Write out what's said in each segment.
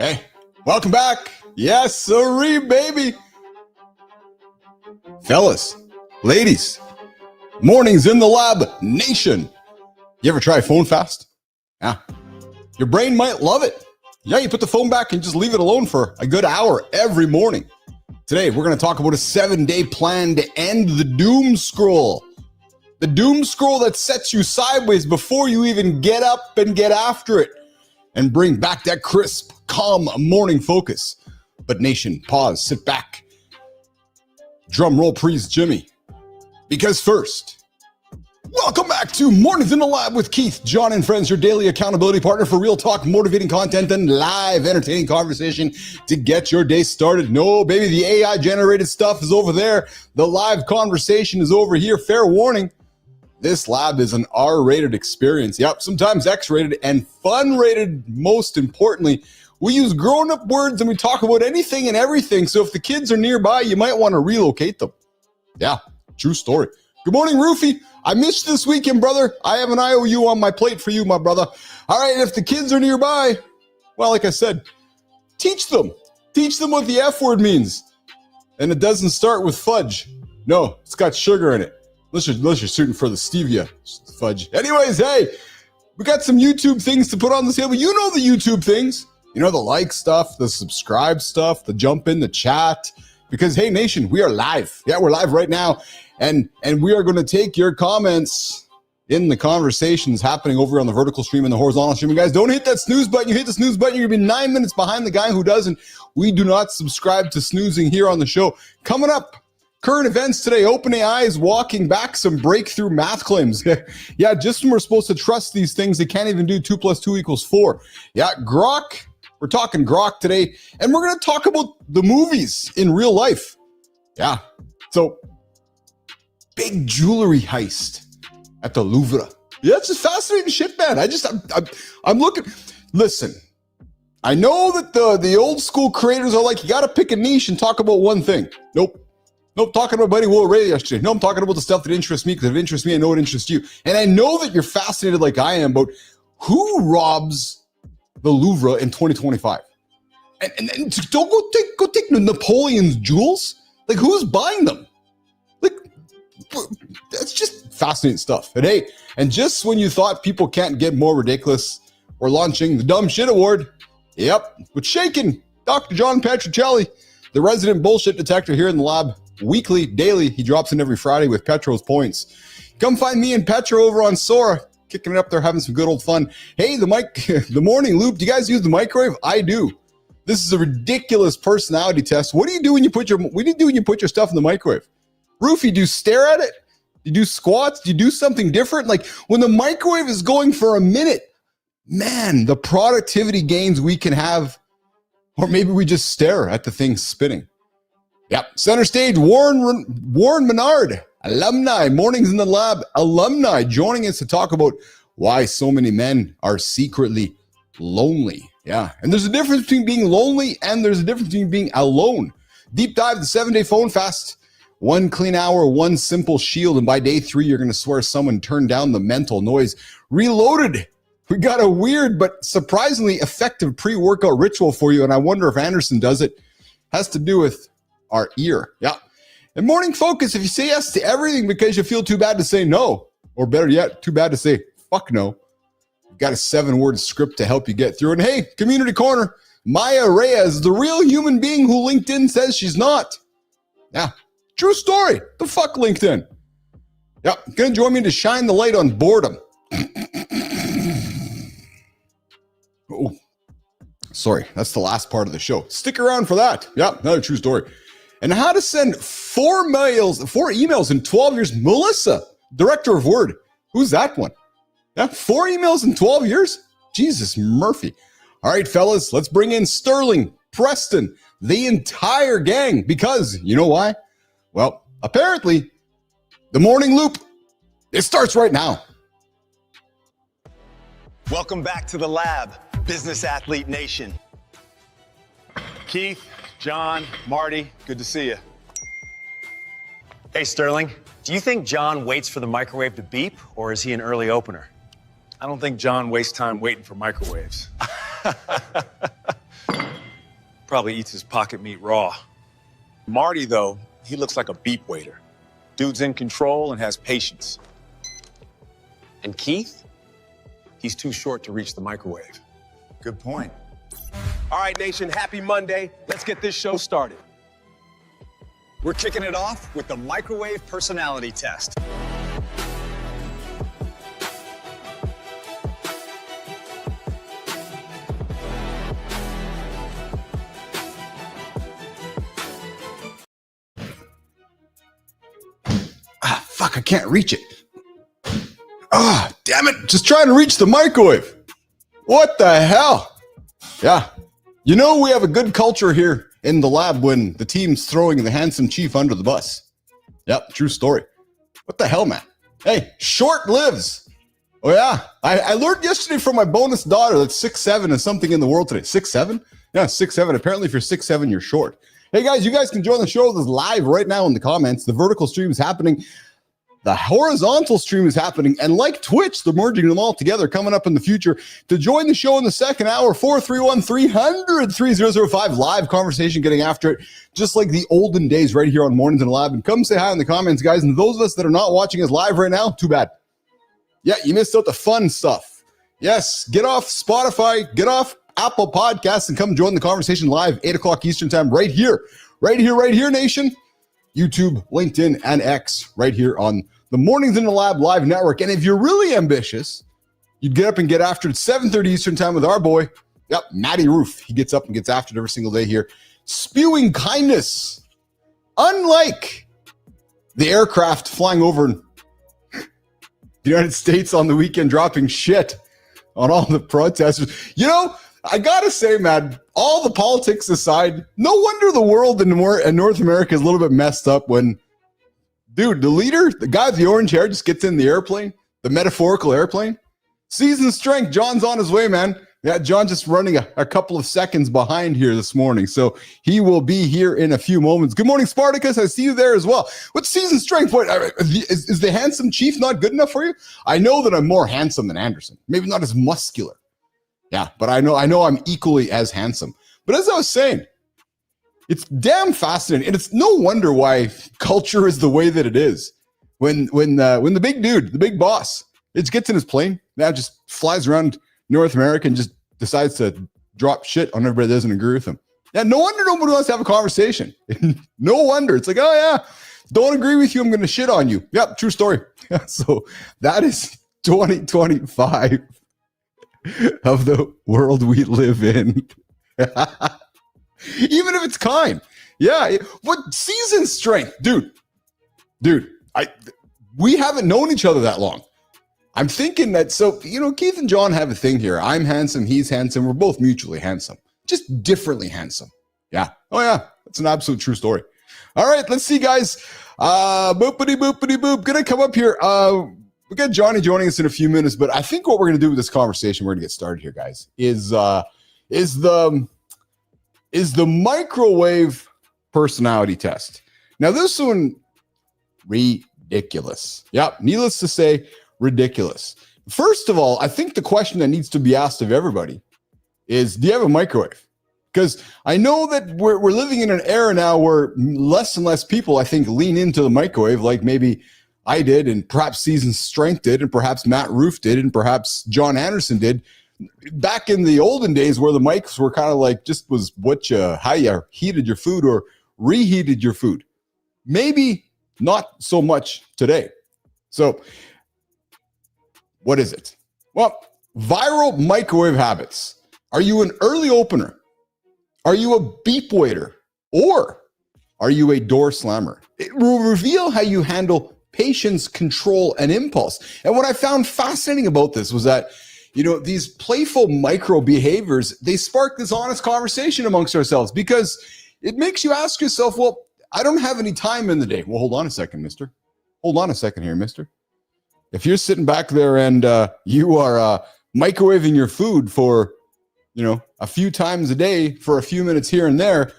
Hey, welcome back. Yes, sirree, baby. Fellas, ladies, mornings in the lab nation. You ever try phone fast? Yeah. Your brain might love it. Yeah, you put the phone back and just leave it alone for a good hour every morning. Today, we're going to talk about a 7-day plan to end the doom scroll. The doom scroll that sets you sideways before you even get up and get after it and bring back that crisp, calm morning focus. But nation, pause, sit back. Drum roll, please, Jimmy. Because first, welcome back to Mornings in the Lab with Keith, John, and friends, your daily accountability partner for real talk, motivating content, and live entertaining conversation to get your day started. No, baby, the AI-generated stuff is over there. The live conversation is over here. Fair warning, this lab is an R-rated experience. Yep, sometimes X-rated and fun-rated, most importantly. We use grown-up words and we talk about anything and everything, so if the kids are nearby, you might want to relocate them. Yeah, true story. Good morning, Roofy. I missed this weekend, brother. I have an IOU on my plate for you, my brother. All right, if the kids are nearby, well, like I said, teach them. Teach them what the F word means. And it doesn't start with fudge. No, it's got sugar in it. Unless you're shooting for the stevia fudge. Anyways, hey, we got some YouTube things to put on the table. You know the YouTube things. You know the like stuff, the subscribe stuff, the jump in, the chat. Because, hey, nation, we are live. Yeah, we're live right now. And we are going to take your comments in the conversations happening over on the vertical stream and the horizontal stream. And guys, don't hit that snooze button. You hit the snooze button, you're going to be 9 minutes behind the guy who doesn't. We do not subscribe to snoozing here on the show. Coming up, current events today, OpenAI is walking back some breakthrough math claims. Yeah, just when we're supposed to trust these things, they can't even do 2 + 2 = 4. Yeah, Grok. We're talking Grok today, and we're going to talk about the movies in real life. Yeah, so big jewelry heist at the Louvre. Yeah, it's just fascinating shit, man. I'm looking. Listen, I know that the old school creators are like, you got to pick a niche and talk about one thing. Nope, talking about Buddy Will Ray yesterday. No, I'm talking about the stuff that interests me, because if it interests me, I know it interests you. And I know that you're fascinated like I am about who robs the Louvre in 2025. And don't go take Napoleon's jewels. Like, who's buying them? Like, that's just fascinating stuff. And hey, and just when you thought people can't get more ridiculous, we're launching the Dumb Shit Award. Yep, with Shaken, Dr. John Petruccelli, the resident bullshit detector here in the lab, weekly, daily. He drops in every Friday with Petro's points. Come find me and Petro over on Sora, kicking it up there, having some good old fun. Hey, the morning loop. Do you guys use the microwave? I do. This is a ridiculous personality test. What do you do when you put your stuff in the microwave? Roofy, do you stare at it? Do you do squats? Do you do something different? Like, when the microwave is going for a minute, man, the productivity gains we can have, or maybe we just stare at the thing spinning. Yep. Center stage, Warren Mainard, alumni, Mornings in the Lab alumni, joining us to talk about why so many men are secretly lonely. Yeah. And there's a difference between being lonely and there's a difference between being alone. Deep dive, the 7-day phone fast. 1 clean hour, 1 simple shield. And by day 3, you're going to swear someone turned down the mental noise. Reloaded. We got a weird but surprisingly effective pre-workout ritual for you. And I wonder if Andersen does it. Has to do with our ear. Yeah. And morning focus, if you say yes to everything because you feel too bad to say no, or better yet, too bad to say fuck no, we've got a 7-word script to help you get through. And hey, community corner, Maya Reyes, the real human being who LinkedIn says she's not. Yeah, true story. The fuck LinkedIn. Yeah, gonna join me to shine the light on boredom. Oh, sorry, that's the last part of the show. Stick around for that. Yeah, another true story. And how to send 4 emails in 12 years. Melissa, director of Word. Who's that one? Yeah, 4 emails in 12 years? Jesus Murphy. All right, fellas, let's bring in Sterling, Preston, the entire gang. Because, you know why? Well, apparently, the morning loop, it starts right now. Welcome back to the lab, Business Athlete Nation. Keith, John, Marty, good to see you. Hey, Sterling, do you think John waits for the microwave to beep, or is he an early opener? I don't think John wastes time waiting for microwaves. Probably eats his pocket meat raw. Marty, though, he looks like a beep waiter. Dude's in control and has patience. And Keith? He's too short to reach the microwave. Good point. All right, Nation, happy Monday. Let's get this show started. We're kicking it off with the microwave personality test. Fuck, I can't reach it. Ah, damn it. Just trying to reach the microwave. What the hell? Yeah. You know, we have a good culture here in the lab when the team's throwing the handsome chief under the bus. Yep, true story. What the hell, man? Hey, short lives. Oh, yeah. I learned yesterday from my bonus daughter that 6'7" is something in the world today. 6'7"? Yeah, 6'7". Apparently, if you're 6'7", you're short. Hey, guys, you guys can join the show. This is live right now in the comments. The vertical stream is happening. The horizontal stream is happening, and like Twitch, they're merging them all together coming up in the future. To join the show in the second hour, 431-300-3005, live conversation, getting after it, just like the olden days right here on Mornings in the Lab. And come say hi in the comments, guys. And those of us that are not watching us live right now, too bad. Yeah, you missed out the fun stuff. Yes, get off Spotify, get off Apple Podcasts, and come join the conversation live, 8 o'clock Eastern time, right here, Nation. YouTube, LinkedIn, and X right here on the Mornings in the Lab live network. And if you're really ambitious, you'd get up and get after it 7:30 Eastern time with our boy, Matty Roof. He gets up and gets after it every single day here, spewing kindness. Unlike the aircraft flying over the United States on the weekend, dropping shit on all the protesters. You know, I gotta say, man, all the politics aside, no wonder the world in North America is a little bit messed up when, dude, the leader, the guy with the orange hair just gets in the airplane, the metaphorical airplane. Season strength, John's on his way, man. Yeah, John just running a couple of seconds behind here this morning, so he will be here in a few moments. Good morning, Spartacus. I see you there as well. What season strength? What, is the handsome chief not good enough for you? I know that I'm more handsome than Andersen. Maybe not as muscular. Yeah, but I know I'm equally as handsome. But as I was saying, it's damn fascinating, and it's no wonder why culture is the way that it is. When the big dude, the big boss, it gets in his plane, now just flies around North America and just decides to drop shit on everybody that doesn't agree with him. Yeah, no wonder nobody wants to have a conversation. No wonder. It's like, oh yeah, don't agree with you, I'm going to shit on you. Yep, true story. So that is 2025. Of the world we live in. Even if it's kind. Yeah. What season strength? Dude, we haven't known each other that long. I'm thinking that, so, you know, Keith and John have a thing here. I'm handsome, he's handsome. We're both mutually handsome, just differently handsome. Yeah. Oh yeah. That's an absolute true story. All right. Let's see, guys. Boopity boopity boop. Gonna come up here. We got Johnny joining us in a few minutes, but I think what we're going to do with this conversation, we're going to get started here, guys, is the microwave personality test. Now, this one, ridiculous. Yeah, needless to say, ridiculous. First of all, I think the question that needs to be asked of everybody is, do you have a microwave? Because I know that we're living in an era now where less and less people, I think, lean into the microwave, like maybe I did, and perhaps Season Strength did, and perhaps Matt Roof did, and perhaps John Andersen did. Back in the olden days where the mics were kind of like just was how you heated your food or reheated your food. Maybe not so much today. So what is it? Well, viral microwave habits. Are you an early opener? Are you a beep waiter? Or are you a door slammer? It will reveal how you handle patience, control, and impulse. And what I found fascinating about this was that, you know, these playful micro behaviors, they spark this honest conversation amongst ourselves, because it makes you ask yourself, well, I don't have any time in the day. Well, hold on a second, mister. Hold on a second here, mister. If you're sitting back there and you are microwaving your food for, you know, a few times a day for a few minutes here and there,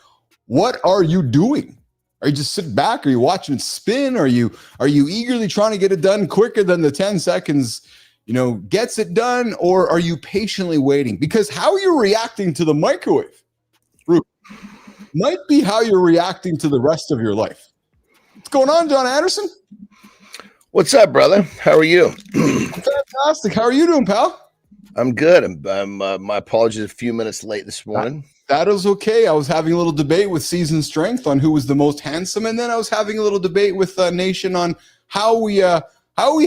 what are you doing? Are you just sitting back? Are you watching it spin? Are you eagerly trying to get it done quicker than the 10 seconds, you know, gets it done? Or are you patiently waiting? Because how are you reacting to the microwave? might be how you're reacting to the rest of your life. What's going on, John Andersen? What's up, brother? How are you? Fantastic. How are you doing, pal? I'm good. I'm my apologies, a few minutes late this morning. That is okay. I was having a little debate with Season Strength on who was the most handsome, and then I was having a little debate with Nation on how we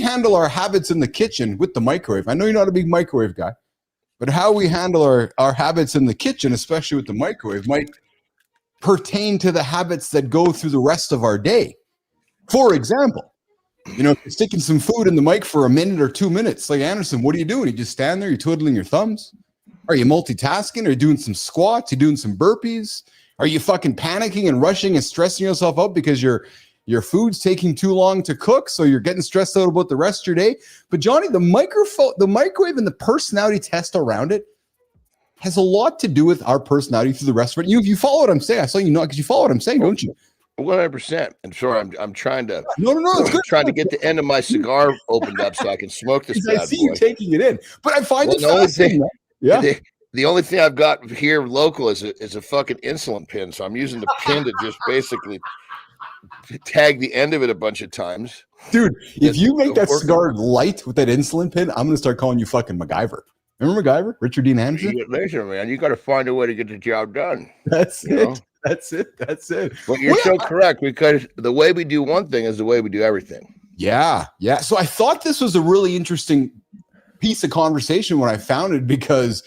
handle our habits in the kitchen with the microwave. I know you're not a big microwave guy, but how we handle our habits in the kitchen, especially with the microwave, might pertain to the habits that go through the rest of our day. For example, if you're sticking some food in the mic for a minute or 2 minutes, like Andersen, what are you doing? You just stand there, you're twiddling your thumbs? Are you multitasking? Are you doing some squats? Are you doing some burpees? Are you fucking panicking and rushing and stressing yourself out because your food's taking too long to cook, so you're getting stressed out about the rest of your day? But Johnny, the microwave and the personality test around it has a lot to do with our personality through the rest of it. You follow what I'm saying. I saw you know because you follow what I'm saying, don't you? 100%. I'm sorry. I'm trying to. No. It's good. Trying to get the end of my cigar opened up so I can smoke this bad I see boy. you taking it in, but I find it fascinating. The only thing I've got here local is a fucking insulin pin. So I'm using the pin to just basically tag the end of it a bunch of times. Dude, if you make that cigar light with that insulin pin, I'm going to start calling you fucking MacGyver. Remember MacGyver? Richard Dean Anderson? Listen, man, you got to find a way to get the job done. That's it. That's it. But you're so correct, because the way we do one thing is the way we do everything. Yeah. So I thought this was a really interesting piece of conversation when I found it, because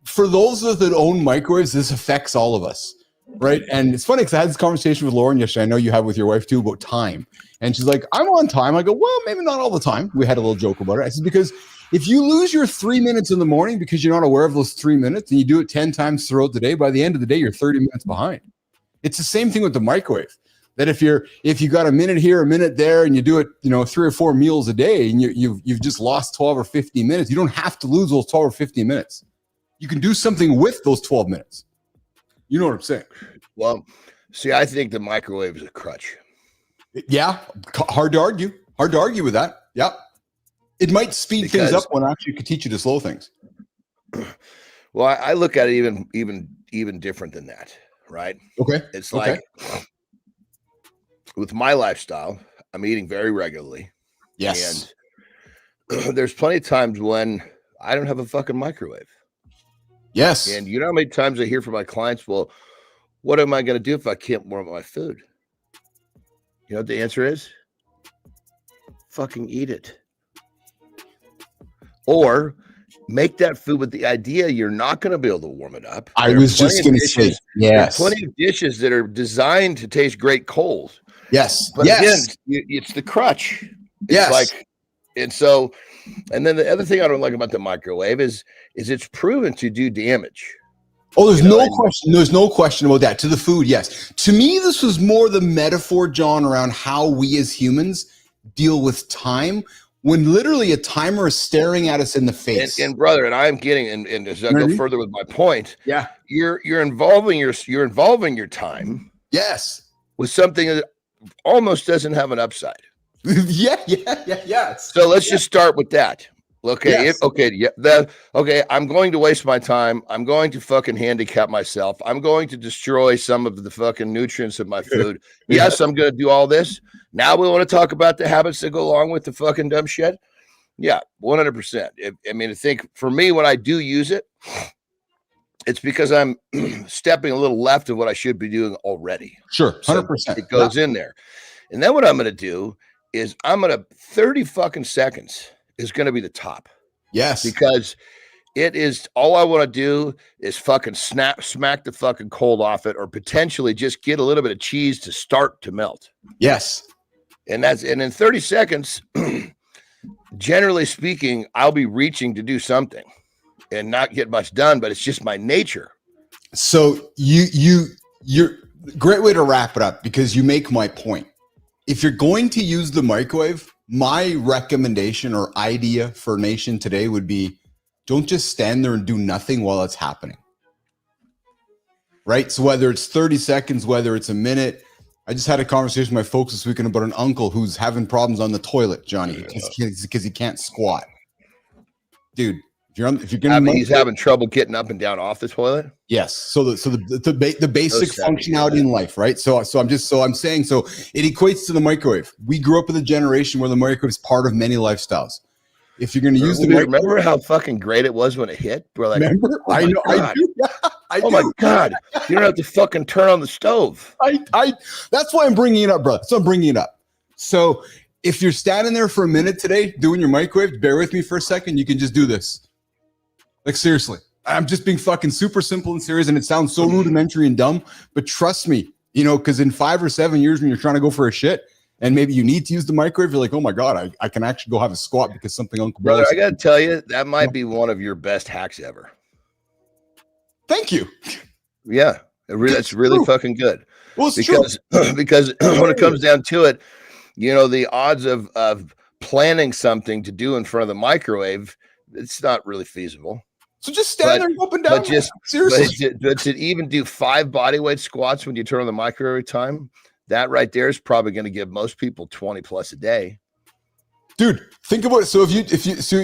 for those that own microwaves, this affects all of us, right? And it's funny because I had this conversation with Lauren yesterday. I know you have with your wife too, about time. And she's like, I'm on time. I go, well, maybe not all the time. We had a little joke about it. I said, because if you lose your 3 minutes in the morning because you're not aware of those 3 minutes, and you do it 10 times throughout the day, by the end of the day, you're 30 minutes behind. It's the same thing with the microwave. That if you got a minute here, a minute there, and you do it, 3 or 4 meals a day, and you've just lost 12 or 15 minutes, you don't have to lose those 12 or 15 minutes. You can do something with those 12 minutes. You know what I'm saying? Well, see, I think the microwave is a crutch. Yeah, hard to argue. Hard to argue with that. Yeah. It might speed things up when actually it could teach you to slow things. Well, I look at it even different than that, right? Okay. It's like with my lifestyle, I'm eating very regularly. Yes. And there's plenty of times when I don't have a fucking microwave. Yes. And you know how many times I hear from my clients, well, what am I going to do if I can't warm up my food? You know what the answer is? Fucking eat it. Or make that food with the idea you're not going to be able to warm it up. I was just going to say, yes. There's plenty of dishes that are designed to taste great cold. Yes. But again, it's the crutch. It's and then the other thing I don't like about the microwave is it's proven to do damage. Oh, there's no question. There's no question about that. To the food, yes. To me, this was more the metaphor, John, around how we as humans deal with time, when literally a timer is staring at us in the face. And brother, and I'm getting, and as I go further with my point, you're involving your time, yes, with something that almost doesn't have an upside. Yeah. So let's just start with that. Okay. Yes. I'm going to waste my time. I'm going to fucking handicap myself. I'm going to destroy some of the fucking nutrients of my food. Yes, I'm going to do all this. Now we want to talk about the habits that go along with the fucking dumb shit. Yeah, 100%. I think for me, when I do use it, it's because I'm stepping a little left of what I should be doing already. Sure, 100%. So it goes in there. And then what I'm going to do is 30 fucking seconds is going to be the top. Yes. Because it is all I want to do is fucking smack the fucking cold off it, or potentially just get a little bit of cheese to start to melt. Yes. And in 30 seconds, generally speaking, I'll be reaching to do something and not get much done, but it's just my nature. So you're great way to wrap it up, because you make my point. If you're going to use the microwave, my recommendation or idea for Nation today would be, don't just stand there and do nothing while it's happening. Right? So whether it's 30 seconds, whether it's a minute. I just had a conversation with my folks this weekend about an uncle who's having problems on the toilet, Johnny, because he can't squat. Dude, if you're gonna, he's having trouble getting up and down off the toilet. Yes. So the basic functionality in life, right? So it equates to the microwave. We grew up in a generation where the microwave is part of many lifestyles. If you're going to use the microwave, remember how fucking great it was when it hit? We're like, remember? Oh I know, God. I do. I do. My God, you don't have to fucking turn on the stove. That's why I'm bringing it up, brother. So I'm bringing it up. So if you're standing there for a minute today doing your microwave, bear with me for a second. You can just do this. Like, seriously, I'm just being fucking super simple and serious, and it sounds so rudimentary and dumb, but trust me, because in 5 or 7 years when you're trying to go for a shit and maybe you need to use the microwave, you're like, oh my God, I can actually go have a squat because something Uncle Brother, I got to tell you, that might be one of your best hacks ever. Thank you. Yeah, that's really fucking good. Well, it's because when it comes down to it, the odds of planning something to do in front of the microwave, it's not really feasible. So just stand there and go up and down. Seriously. But to even do 5 bodyweight squats when you turn on the microwave time, that right there is probably going to give most people 20 plus a day. Dude, think about it. So if you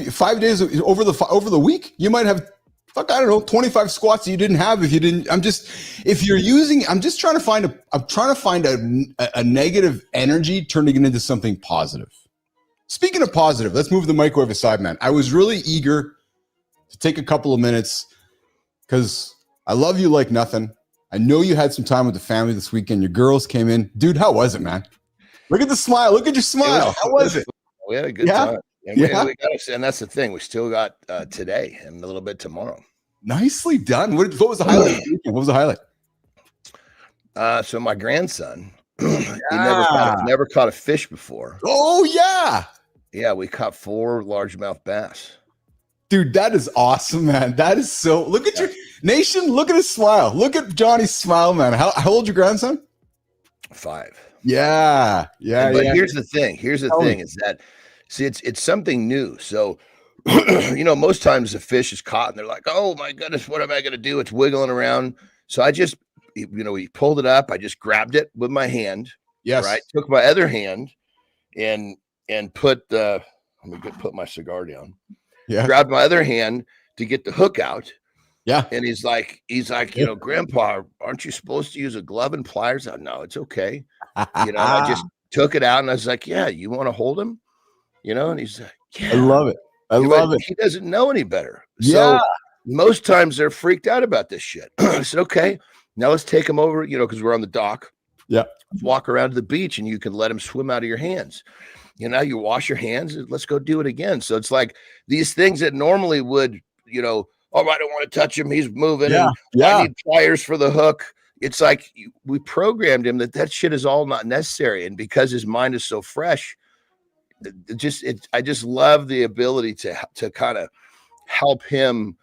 5 days over the week, you might have 25 squats that you didn't have if you didn't. I'm just trying to find a negative energy, turning it into something positive. Speaking of positive, let's move the microwave aside, man. I was really eager to take a couple of minutes because I love you like nothing. I know you had some time with the family this weekend. Your girls came in. Dude, how was it, man? Look at the smile. Look at your smile. How was it? We had a good time. And that's the thing. We still got today and a little bit tomorrow. Nicely done. What was the highlight of the weekend? What was the highlight? So my grandson, he never caught a fish before. Oh, yeah. Yeah, we caught 4 largemouth bass. Dude, that is awesome, man. That is so. Look at your nation. Look at his smile. Look at Johnny's smile, man. How old your grandson? 5. Yeah. But here's the thing. Is that, see, it's something new. So, most times the fish is caught and they're like, oh my goodness, what am I going to do? It's wiggling around. So I just, we pulled it up. I just grabbed it with my hand. Yes. Right. Took my other hand and put let me put my cigar down. Yeah. Grabbed my other hand to get the hook out. Yeah. And he's like, Grandpa, aren't you supposed to use a glove and pliers? Oh, no, it's okay. I just took it out and I was like, yeah, you want to hold him? And he's like, yeah. I love it. I love it. He doesn't know any better. So most times they're freaked out about this shit. I said, okay, now let's take him over, because we're on the dock. Yeah. Let's walk around to the beach and you can let him swim out of your hands. You wash your hands and let's go do it again. So it's like these things that normally would, I don't want to touch him. He's moving. Yeah. I need pliers for the hook. It's like we programmed him that shit is all not necessary. And because his mind is so fresh, I just love the ability to kind of help him,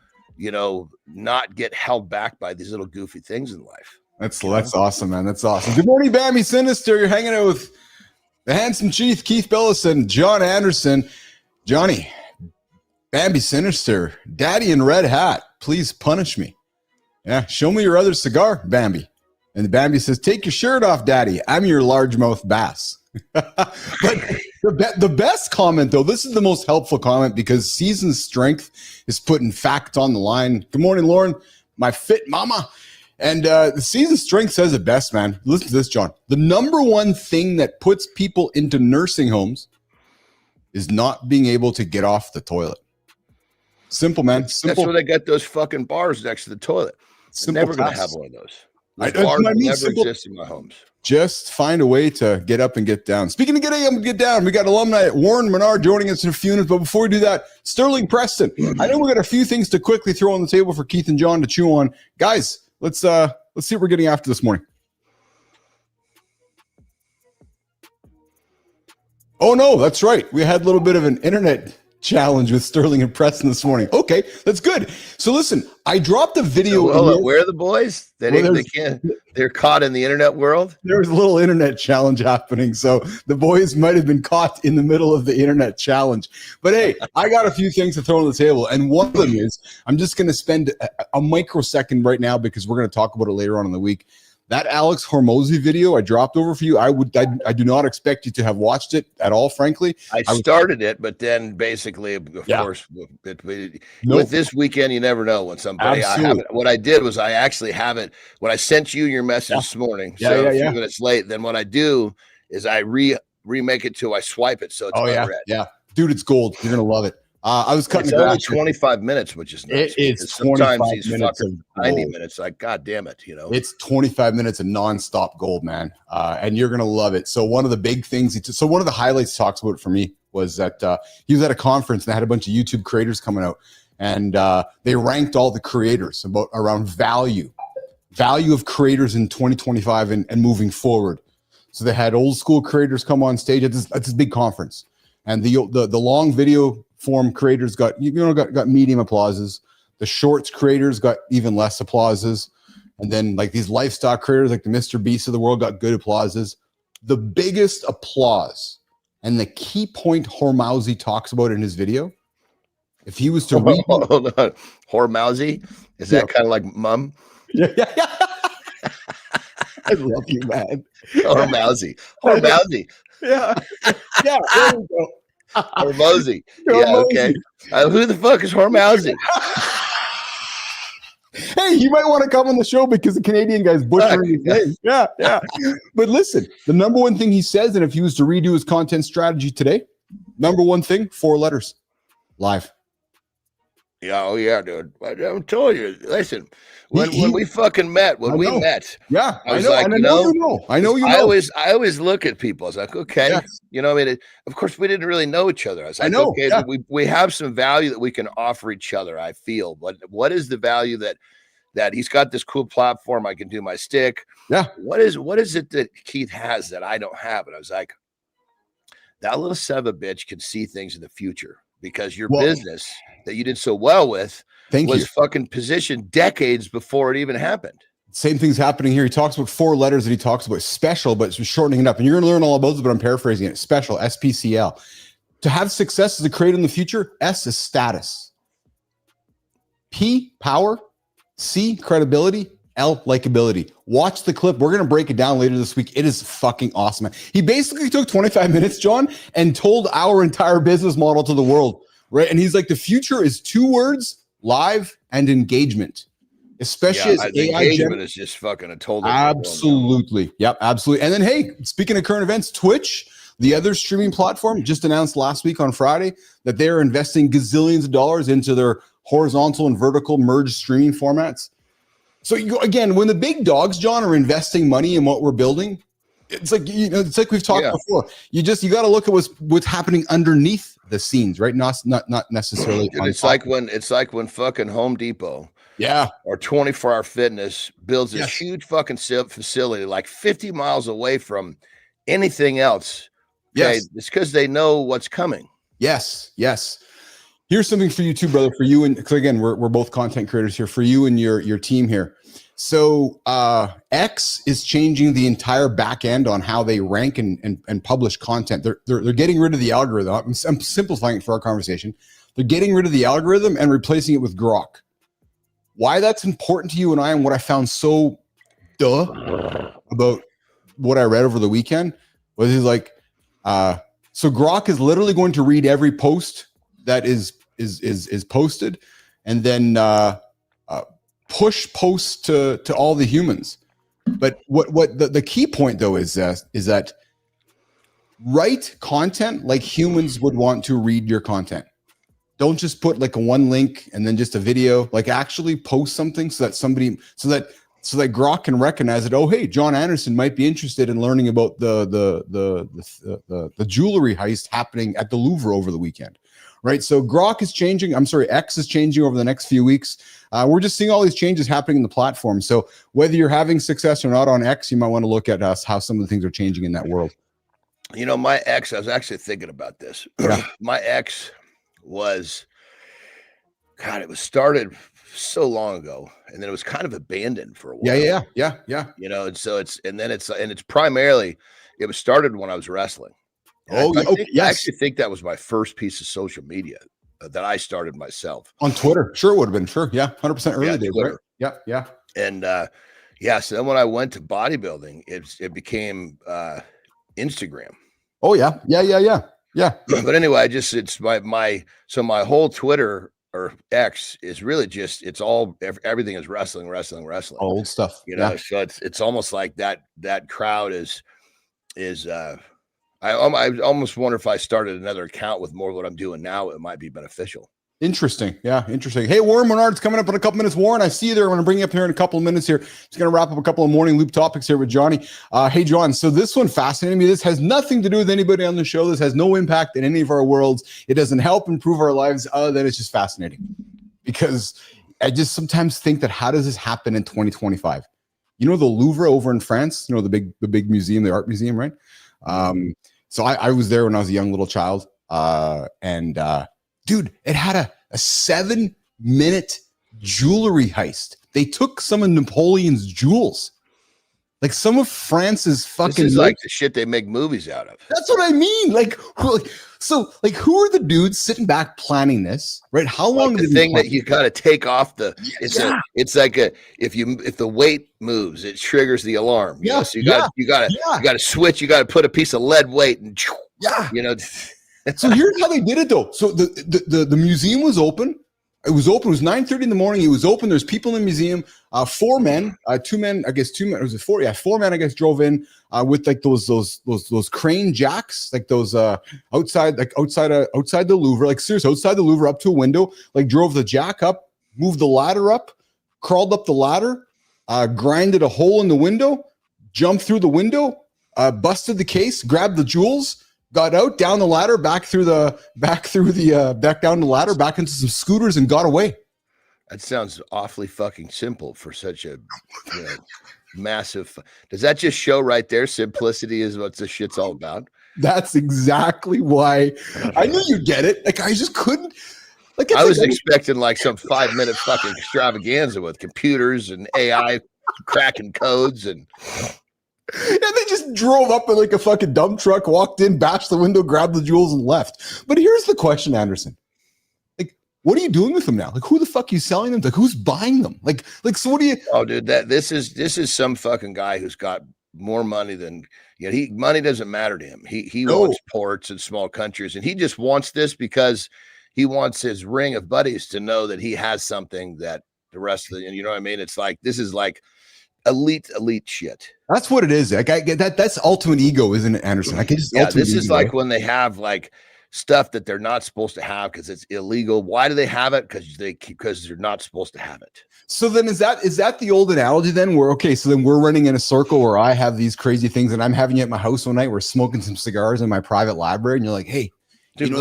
not get held back by these little goofy things in life. That's awesome, man. That's awesome. Good morning, Bambi Sinister. You're hanging out with the handsome chief, Keith Bellis and John Andersen. Johnny, Bambi Sinister, Daddy in red hat, please punish me. Yeah, show me your other cigar, Bambi. And the Bambi says, take your shirt off, Daddy. I'm your largemouth bass. But the best comment, though, this is the most helpful comment because Seasoned Strength is putting fact on the line. Good morning, Lauren, my fit mama. And the Seasoned Strength says it best, man. Listen to this, John. The number one thing that puts people into nursing homes is not being able to get off the toilet. Simple, man. Simple. That's where they got those fucking bars next to the toilet. I'm never going to have one of those. Bars never exist in my homes. Just find a way to get up and get down. Speaking of getting up and get down, we got alumni Warren Mainard joining us in a few minutes. But before we do that, Sterling Preston. I know we got a few things to quickly throw on the table for Keith and John to chew on. Guys, let's see what we're getting after this morning. Oh no, that's right. We had a little bit of an internet challenge with Sterling and Preston this morning. Okay, that's good. So listen, I dropped a video. Where are the boys? They can't. They're caught in the internet world. There was a little internet challenge happening, so the boys might have been caught in the middle of the internet challenge. But hey, I got a few things to throw on the table, and one of them is I'm just going to spend a microsecond right now because we're going to talk about it later on in the week. That Alex Hormozy video I dropped over for you, I do not expect you to have watched it at all, frankly. I started it, but then basically, of course, with this weekend, you never know when somebody. What I did was I actually have it when I sent you your message this morning. A few minutes late. Then what I do is I remake it till I swipe it, so it's unread. Yeah, dude, it's gold. You're gonna love it. I was cutting. It's only 25 minutes, which is nice. It's sometimes 25 these minutes fucking 90 minutes. Like, God damn it, you know. It's 25 minutes of nonstop gold, man, and you're gonna love it. So one of the big things, one of the highlights he talks about for me was that he was at a conference and they had a bunch of YouTube creators coming out, and they ranked all the creators around value of creators in 2025 and moving forward. So they had old school creators come on stage at this big conference, and the long video form creators got medium applauses. The shorts creators got even less applauses, and then like these lifestyle creators like the Mr. Beast of the world got good applauses. The biggest applause and the key point Hormozy talks about in his video, if he was to read Hormozy, is that kind of like mum? Yeah. I love you, man. Hormozy. Yeah. There we go. Hormozy. Yeah, okay. Who the fuck is Hormozy? Hey, you might want to come on the show because the Canadian guy's butchering his name. Yeah. But listen, the number one thing he says, and if he was to redo his content strategy today, number one thing, 4 letters. Live. Yeah, oh yeah, dude. I'm telling you, listen, when we fucking met, I was like, I know you know. I always look at people. I was like, okay, you know, I mean, of course, we didn't really know each other. I was like, okay, we have some value that we can offer each other. I feel, but what is the value that he's got this cool platform? I can do my stick. Yeah. What is it that Keith has that I don't have? And I was like, that little son of a bitch can see things in the future. Because your business that you did so well with was fucking positioned decades before it even happened. Same thing's happening here. He talks about 4 letters that he talks about. Special, but it's shortening it up. And you're going to learn all about this, but I'm paraphrasing it. Special, SPCL. To have success as a creator in the future, S is status. P, power. C, credibility. L, likability. Watch the clip. We're going to break it down later this week. It is fucking awesome, man. He basically took 25 minutes, John, and told our entire business model to the world, right? And he's like, the future is 2 words, live and engagement. Especially as AI engagement is just fucking a total. Absolutely. Yep, absolutely. And then, hey, speaking of current events, Twitch, the other streaming platform, just announced last week on Friday that they're investing gazillions of dollars into their horizontal and vertical merged streaming formats. So again, when the big dogs, John, are investing money in what we're building, it's like, you know, it's like we've talked before. You got to look at what's happening underneath the scenes, right? Not necessarily. It's like when fucking Home Depot, or 24-hour fitness builds this huge fucking facility like 50 miles away from anything else. Okay? Yes, it's because they know what's coming. Yes. Here's something for you too, brother. For you, and because again, we're both content creators here. For you and your team here. So X is changing the entire back end on how they rank and publish content. They're getting rid of the algorithm. I'm simplifying it for our conversation. They're getting rid of the algorithm and replacing it with Grok. Why that's important to you and I, and what I found so about what I read over the weekend was he's like, so Grok is literally going to read every post that is posted, and then push posts to all the humans. But what the key point though is that write content like humans would want to read your content. Don't just put like a one link and then just a video. Like actually post something so that Grok can recognize it. Oh, hey, John Andersen might be interested in learning about the jewelry heist happening at the Louvre over the weekend. Right. So Grok is changing. X is changing over the next few weeks. We're just seeing all these changes happening in the platform. So whether you're having success or not on X, you might want to look at how some of the things are changing in that world. You know, my ex, I was actually thinking about this. My ex was, God, it was started so long ago, and then it was kind of abandoned for a while. Yeah. You know, and so it's primarily, it was started when I was wrestling. I actually think that was my first piece of social media that I started myself on Twitter. Sure, would have been. Sure, yeah, 100% early days, right? Yeah. And Yeah. So then when I went to bodybuilding, it became Instagram. Oh yeah. Yeah. But anyway, it's my whole Twitter or X is really just everything is wrestling. Old stuff. You know, so it's almost like that crowd is I almost wonder if I started another account with more of what I'm doing now, it might be beneficial. Interesting. Yeah, interesting. Hey, Warren Mainard's coming up in a couple minutes. Warren, I see you there. I'm going to bring you up here in a couple of minutes here. Just going to wrap up a couple of morning loop topics here with Johnny. Hey, John, so this one fascinated me. This has nothing to do with anybody on the show. This has no impact in any of our worlds. It doesn't help improve our lives other than it's just fascinating. Because I just sometimes think that how does this happen in 2025? You know the Louvre over in France, you know, the big museum, the art museum, right? So I was there when I was a young little child. Dude, it had a 7-minute jewelry heist. They took some of Napoleon's jewels. Like some of France's fucking. This is like the shit they make movies out of. That's what I mean. Who are the dudes sitting back planning this? Right? How long? Like the thing that you got to take off the. It's like if the weight moves, it triggers the alarm. You know? So you got to switch. You got to put a piece of lead weight and. Yeah. You know. So here's how they did it though. So the museum was open. It was open. It was 9:30 in the morning. It was open. There's people in the museum. 4 men, 2 men. I guess 2 men. Was it 4? Yeah, 4 men. I guess drove in with like those crane jacks, like those outside the Louvre, like seriously outside the Louvre up to a window. Like drove the jack up, moved the ladder up, crawled up the ladder, grinded a hole in the window, jumped through the window, busted the case, grabbed the jewels. Got out, down the ladder, back down the ladder, back into some scooters, and got away. That sounds awfully fucking simple for such a massive. Does that just show right there? Simplicity is what this shit's all about. That's exactly why I knew you'd get it. Like I just couldn't. Like I was expecting like some 5-minute fucking extravaganza with computers and AI cracking codes and. And they just drove up in like a fucking dump truck, walked in, bashed the window, grabbed the jewels, and left. But here's the question, Andersen. Like, what are you doing with them now? Like, who the fuck are you selling them to? Like, who's buying them? Like, so what do you? Oh, dude, this is some fucking guy who's got more money than money doesn't matter to him. He wants ports in small countries, and he just wants this because he wants his ring of buddies to know that he has something that the rest of the, you know what I mean? It's like this is like elite shit. That's what it is. Like I get that. That's ultimate ego, isn't it, Andersen? This is like when they have like stuff that they're not supposed to have because it's illegal. Why do they have it? Because they're not supposed to have it. So then is that the old analogy then where, okay, so then we're running in a circle where I have these crazy things and I'm having it at my house one night. We're smoking some cigars in my private library and you're like, hey, dude,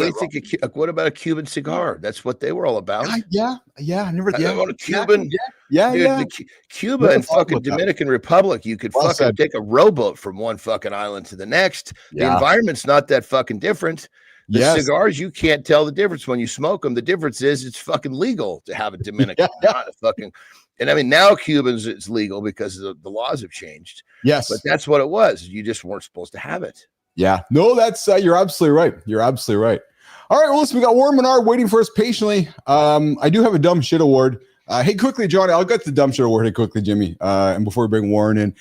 what about a Cuban cigar? That's what they were all about. Yeah. I never. Yeah, a Cuban. Yeah. Dude, Cuba and fucking Dominican Republic, you could fucking take a rowboat from one fucking island to the next. The environment's not that fucking different. The cigars, you can't tell the difference when you smoke them. The difference is it's fucking legal to have a Dominican, not a fucking. And I mean, now Cubans, it's legal because the laws have changed. Yes, but that's what it was. You just weren't supposed to have it. Yeah, no, that's you're absolutely right. You're absolutely right. All right, well, listen, we got Warren Mainard waiting for us patiently. I do have a dumb shit award. Hey, quickly, Johnny, I'll get the dumb shit award. Hey, quickly, Jimmy. And before we bring Warren in,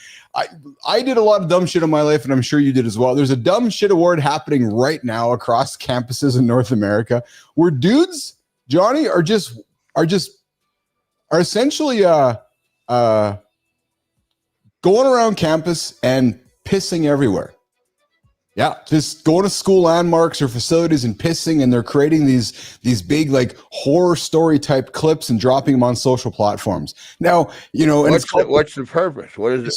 I did a lot of dumb shit in my life, and I'm sure you did as well. There's a dumb shit award happening right now across campuses in North America, where dudes, Johnny, are essentially going around campus and pissing everywhere. Yeah, just going to school landmarks or facilities and pissing, and they're creating these big like horror story type clips and dropping them on social platforms. Now, you know, and what's the purpose? What is it?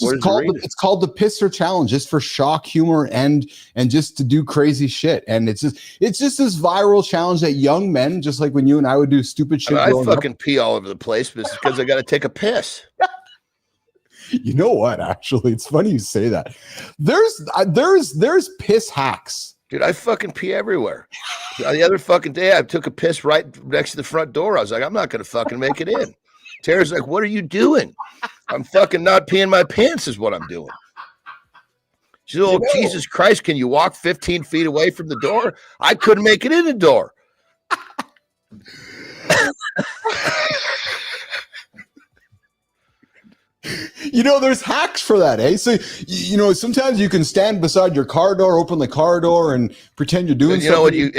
It's called the Pisser Challenge, just for shock humor and just to do crazy shit. And it's just this viral challenge that young men, just like when you and I would do stupid shit. I fucking pee all over the place, but it's because I got to take a piss. You know what? Actually, it's funny you say that. There's piss hacks. Dude, I fucking pee everywhere. The other fucking day, I took a piss right next to the front door. I was like, I'm not going to fucking make it in. Tara's like, what are you doing? I'm fucking not peeing my pants is what I'm doing. She's like, oh, Jesus Christ, can you walk 15 feet away from the door? I couldn't make it in the door. There's hacks for that, eh? So, sometimes you can stand beside your car door, open the car door, and pretend you're doing something.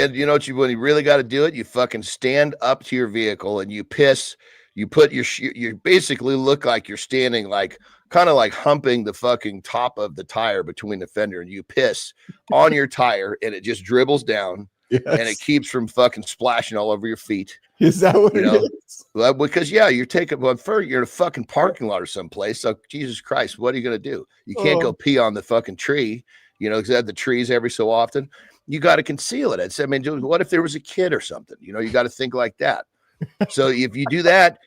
When you really got to do it, you fucking stand up to your vehicle and you piss. You put you basically look like you're standing like kind of like humping the fucking top of the tire between the fender, and you piss on your tire and it just dribbles down. Yes. And it keeps from fucking splashing all over your feet. Is that what it is? Well, because you're in a fucking parking lot or someplace. So Jesus Christ, what are you gonna do? You can't go pee on the fucking tree, because they have the trees every so often. You got to conceal it. What if there was a kid or something? You got to think like that. So if you do that,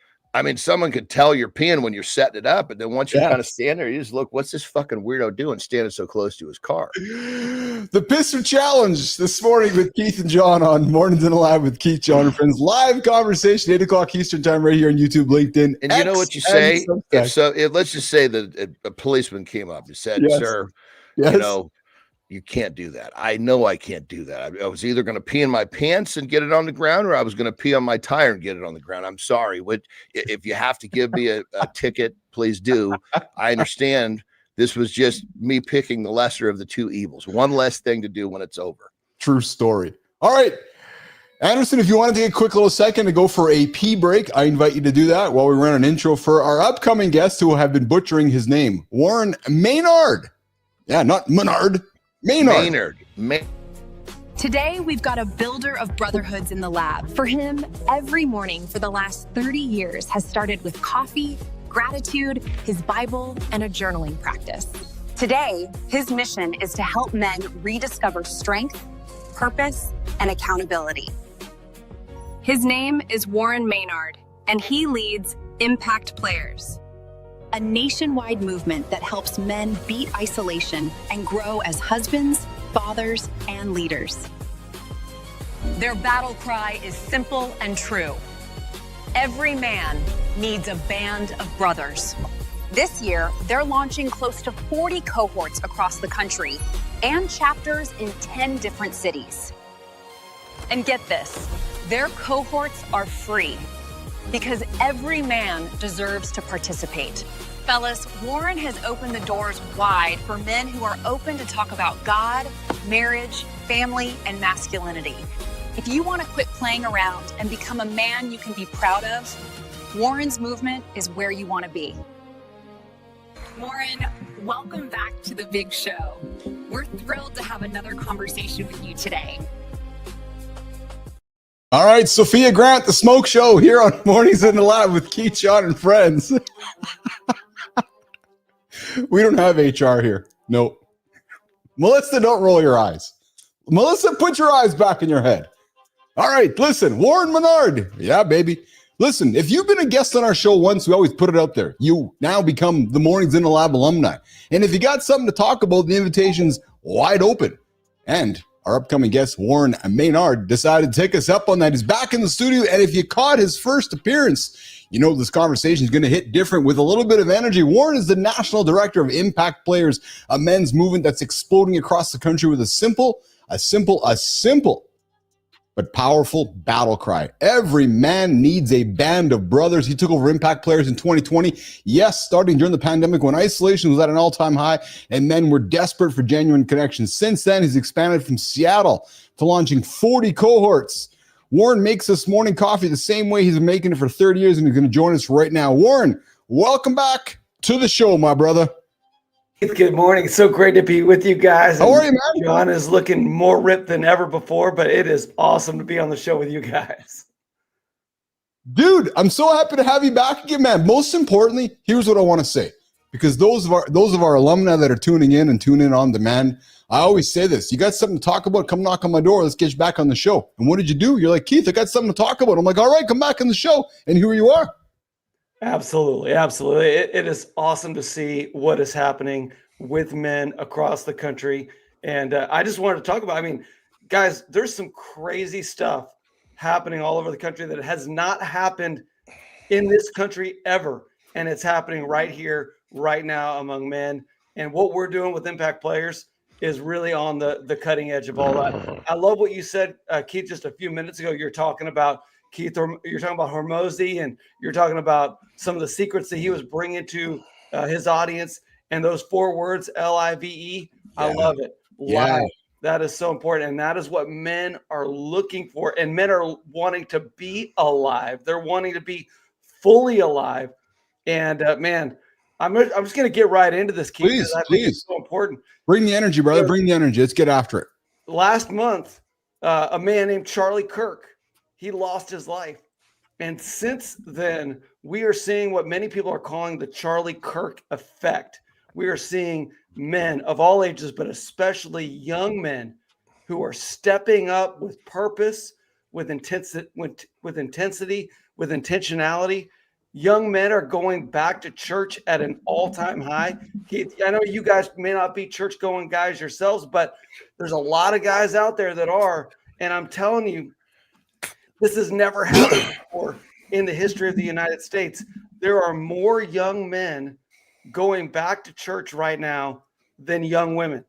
someone could tell you're peeing when you're setting it up, and then once you kind of stand there, you just look, what's this fucking weirdo doing standing so close to his car? The Pisser Challenge this morning with Keith and John on Mornings in the Lab with Keith, John, and friends. Live conversation, 8 o'clock Eastern time, right here on YouTube, LinkedIn. And you know what you say? Let's just say that a policeman came up and said, sir, you can't do that. I know I can't do that. I was either going to pee in my pants and get it on the ground, or I was going to pee on my tire and get it on the ground. I'm sorry. If you have to give me a ticket, please do. I understand. This was just me picking the lesser of the two evils. One less thing to do when it's over. True story. All right. Andersen, if you want to take a quick little second to go for a pee break, I invite you to do that while we run an intro for our upcoming guest who have been butchering his name, Warren Mainard. Yeah, not Menard. Mainard. Today, we've got a builder of brotherhoods in the lab. For him, every morning for the last 30 years has started with coffee, gratitude, his Bible, and a journaling practice. Today, his mission is to help men rediscover strength, purpose, and accountability. His name is Warren Mainard, and he leads Impact Players, a nationwide movement that helps men beat isolation and grow as husbands, fathers, and leaders. Their battle cry is simple and true. Every man needs a band of brothers. This year, they're launching close to 40 cohorts across the country and chapters in 10 different cities. And get this, their cohorts are free because every man deserves to participate. Fellas, Warren has opened the doors wide for men who are open to talk about God, marriage, family, and masculinity. If you want to quit playing around and become a man you can be proud of, Warren's movement is where you want to be. Warren, welcome back to the big show. We're thrilled to have another conversation with you today. All right, Sophia Grant, the Smoke Show here on Mornings in the Lab with Keith, John, and friends. We don't have HR here. Nope. Melissa, don't roll your eyes. Melissa, put your eyes back in your head. All right, listen, Warren Mainard. Yeah, baby. Listen, if you've been a guest on our show once, we always put it out there. You now become the Mornings in the Lab alumni. And if you got something to talk about, the invitation's wide open. And our upcoming guest, Warren Mainard, decided to take us up on that. He's back in the studio, and if you caught his first appearance, this conversation is going to hit different with a little bit of energy. Warren is the National Director of Impact Players, a men's movement that's exploding across the country with a simple, but powerful battle cry. Every man needs a band of brothers. He took over Impact Players in 2020. Yes, starting during the pandemic when isolation was at an all-time high and men were desperate for genuine connections. Since then, he's expanded from Seattle to launching 40 cohorts. Warren makes us morning coffee the same way he's been making it for 30 years, and he's going to join us right now. Warren, welcome back to the show, my brother. Good morning. It's so great to be with you guys. How are you, man? John is looking more ripped than ever before, but it is awesome to be on the show with you guys. Dude, I'm so happy to have you back again, man. Most importantly, here's what I want to say, because those of our alumni that are tuning in and tune in on demand, I always say this: you got something to talk about, come knock on my door. Let's get you back on the show. And what did you do? You're like, Keith, I got something to talk about. I'm like, all right, come back on the show. And here you are. Absolutely. It is awesome to see what is happening with men across the country. And I just wanted to talk about, guys, there's some crazy stuff happening all over the country that has not happened in this country ever. And it's happening right here, right now among men. And what we're doing with Impact Players is really on the cutting edge of all that. I love what you said, Keith, just a few minutes ago. You're talking about Hormozy, and you're talking about some of the secrets that he was bringing to his audience. And those 4 words, L-I-V-E, I love it. Yeah. Live. That is so important. And that is what men are looking for. And men are wanting to be alive. They're wanting to be fully alive. And man, I'm just going to get right into this, Keith. Please, I think please. it's so important. Bring the energy, brother. Bring the energy. Let's get after it. Last month, a man named Charlie Kirk, he lost his life. And since then, we are seeing what many people are calling the Charlie Kirk effect. We are seeing men of all ages, but especially young men who are stepping up with purpose, with intensity, with intentionality. Young men are going back to church at an all-time high. Keith, I know you guys may not be church-going guys yourselves, but there's a lot of guys out there that are. And I'm telling you, this has never happened before in the history of the United States. There are more young men going back to church right now than young women.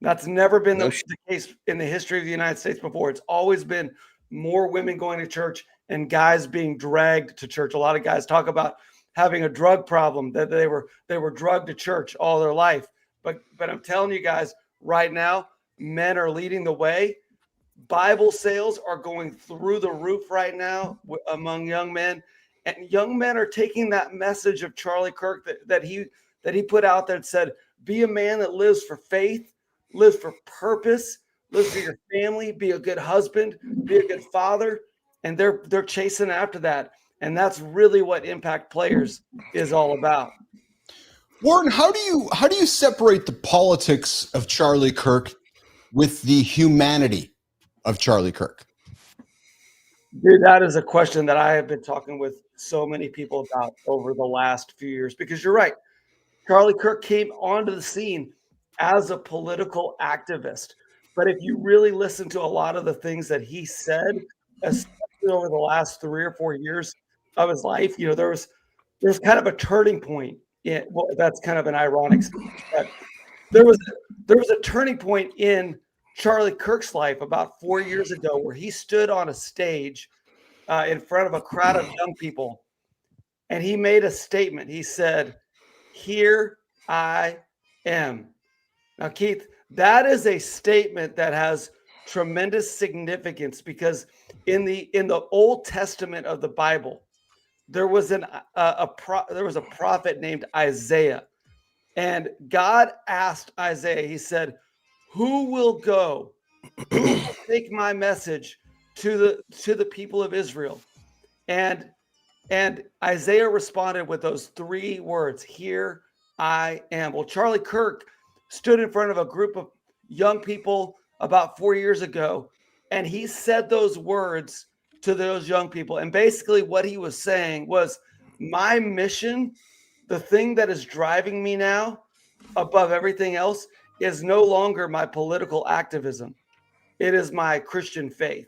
That's never been the case in the history of the United States before. It's always been more women going to church and guys being dragged to church. A lot of guys talk about having a drug problem, that they were drugged to church all their life. But I'm telling you guys right now, men are leading the way. Bible sales are going through the roof right now among young men, and young men are taking that message of Charlie Kirk that he put out there and said, be a man that lives for faith, lives for purpose, lives for your family, be a good husband, be a good father. And they're chasing after that. And that's really what Impact Players is all about. Warren, how do you separate the politics of Charlie Kirk with the humanity of Charlie Kirk? Dude, that is a question that I have been talking with so many people about over the last few years, because you're right. Charlie Kirk came onto the scene as a political activist. But if you really listen to a lot of the things that he said, especially over the last 3 or 4 years of his life, there's kind of a turning point. Well, that's kind of an ironic statement, but there was a turning point in Charlie Kirk's life about 4 years ago where he stood on a stage in front of a crowd of young people, and he made a statement. He said, "Here I am." Now, Keith, that is a statement that has tremendous significance, because in the Old Testament of the Bible, there was a prophet named Isaiah, and God asked Isaiah. He said, "Who will go? Who will take my message to the people of Israel?" And Isaiah responded with those 3 words, "Here I am." Well, Charlie Kirk stood in front of a group of young people about 4 years ago, and he said those words to those young people. And basically what he was saying was, my mission, the thing that is driving me now above everything else, is no longer my political activism. It is my Christian faith.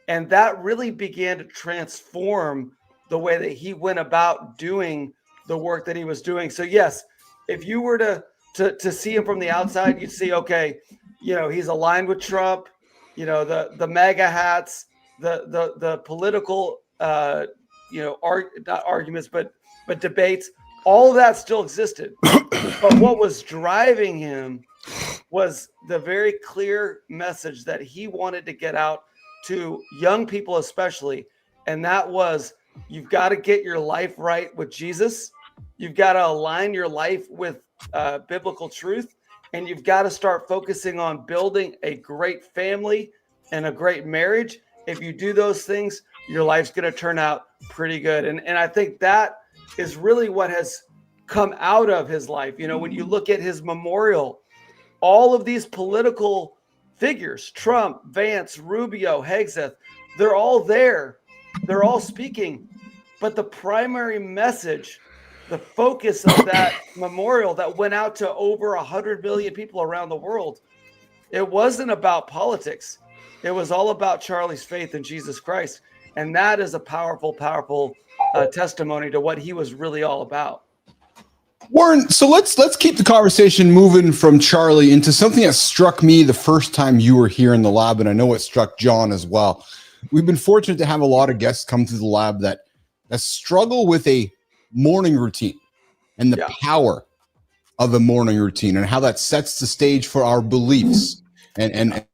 And that really began to transform the way that he went about doing the work that he was doing. So yes, if you were to see him from the outside, you'd see, okay, he's aligned with Trump, the MAGA hats, the political, not arguments, but debates, all of that still existed. But what was driving him was the very clear message that he wanted to get out to young people especially, and that was, you've got to get your life right with Jesus. You've got to align your life with biblical truth, and you've got to start focusing on building a great family and a great marriage. If you do those things, your life's going to turn out pretty good. And I think that is really what has come out of his life. When you look at his memorial, all of these political figures, Trump, Vance, Rubio, Hegseth, they're all there. They're all speaking. But the primary message, the focus of that memorial that went out to over 100 million people around the world, it wasn't about politics. It was all about Charlie's faith in Jesus Christ. And that is a powerful, powerful testimony to what he was really all about. Warren, so let's keep the conversation moving from Charlie into something that struck me the first time you were here in the lab, and I know it struck John as well. We've been fortunate to have a lot of guests come to the lab that struggle with a morning routine. and the power of a morning routine and how that sets the stage for our beliefs and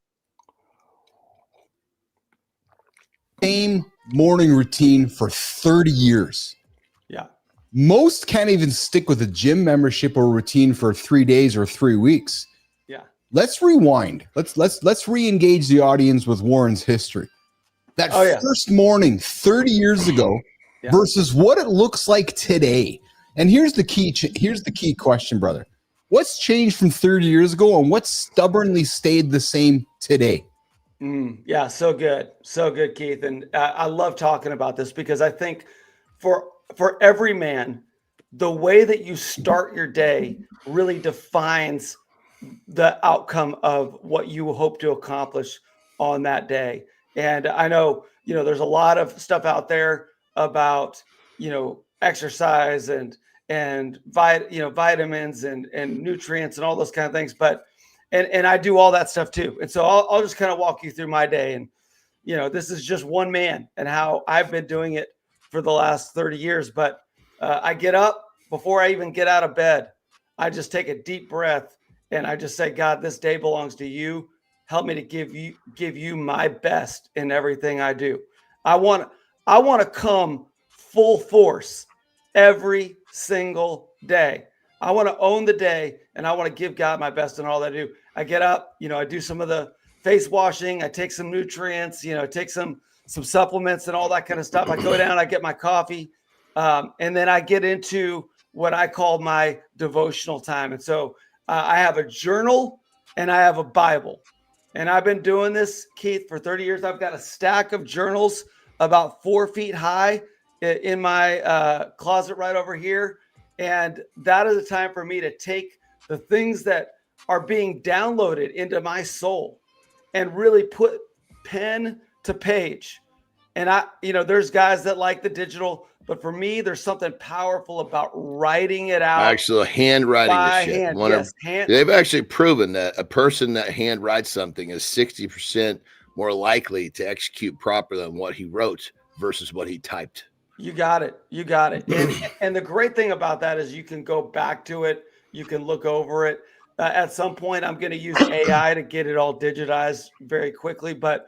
same morning routine for 30 years. Yeah. Most can't even stick with a gym membership or routine for 3 days or 3 weeks. Yeah. Let's rewind. Let's re-engage the audience with Warren's history. That first morning 30 years ago versus what it looks like today. And here's the key question, brother. What's changed from 30 years ago and what's stubbornly stayed the same today? Yeah, so good, Keith. And I love talking about this because I think for every man, the way that you start your day really defines the outcome of what you hope to accomplish on that day. And I know, there's a lot of stuff out there about, exercise and vitamins and nutrients and all those kind of things. But and I do all that stuff too. And so I'll just kind of walk you through my day. And, this is just one man and how I've been doing it for the last 30 years. But I get up before I even get out of bed. I just take a deep breath and I just say, God, this day belongs to you. Help me to give you my best in everything I do. I want to come full force every single day. I want to own the day and I want to give God my best in all that I do. I get up, I do some of the face washing. I take some nutrients, take some supplements and all that kind of stuff. I go down, I get my coffee, and then I get into what I call my devotional time. And so I have a journal and I have a Bible. And I've been doing this, Keith, for 30 years. I've got a stack of journals about 4 feet high in my closet right over here. And that is a time for me to take the things that are being downloaded into my soul and really put pen to page. And there's guys that like the digital, but for me, there's something powerful about writing it out. Actually, handwriting by the shit. hand. They've actually proven that a person that hand writes something is 60% more likely to execute properly than what he wrote versus what he typed. You got it. And the great thing about that is you can go back to it. You can look over it. At some point, I'm going to use AI to get it all digitized very quickly. But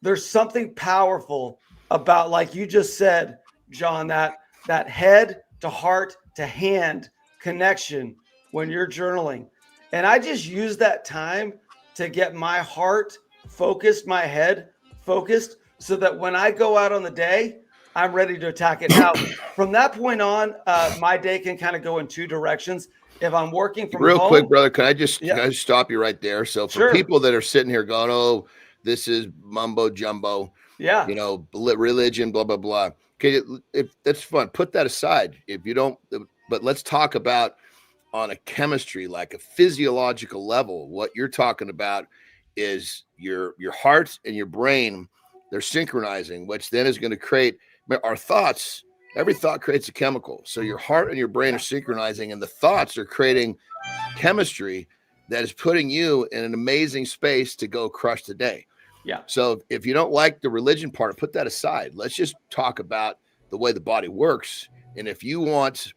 there's something powerful about, like you just said, John, that head to heart to hand connection when you're journaling. And I just use that time to get my heart focused, my head focused, so that when I go out on the day, I'm ready to attack it. Now, from that point on, my day can kind of go in two directions. If I'm working from real home, quick, brother, can I just stop you right there? So for people that are sitting here going, "Oh, this is mumbo jumbo," religion, blah blah blah. Okay, if that's fun, put that aside. If you don't, but let's talk about on a chemistry, like a physiological level. What you're talking about is your heart and your brain. They're synchronizing, which then is going to create our thoughts. Every thought creates a chemical. So your heart and your brain are synchronizing, and the thoughts are creating chemistry that is putting you in an amazing space to go crush the day. Yeah. So if you don't like the religion part, put that aside. Let's just talk about the way the body works. And if you want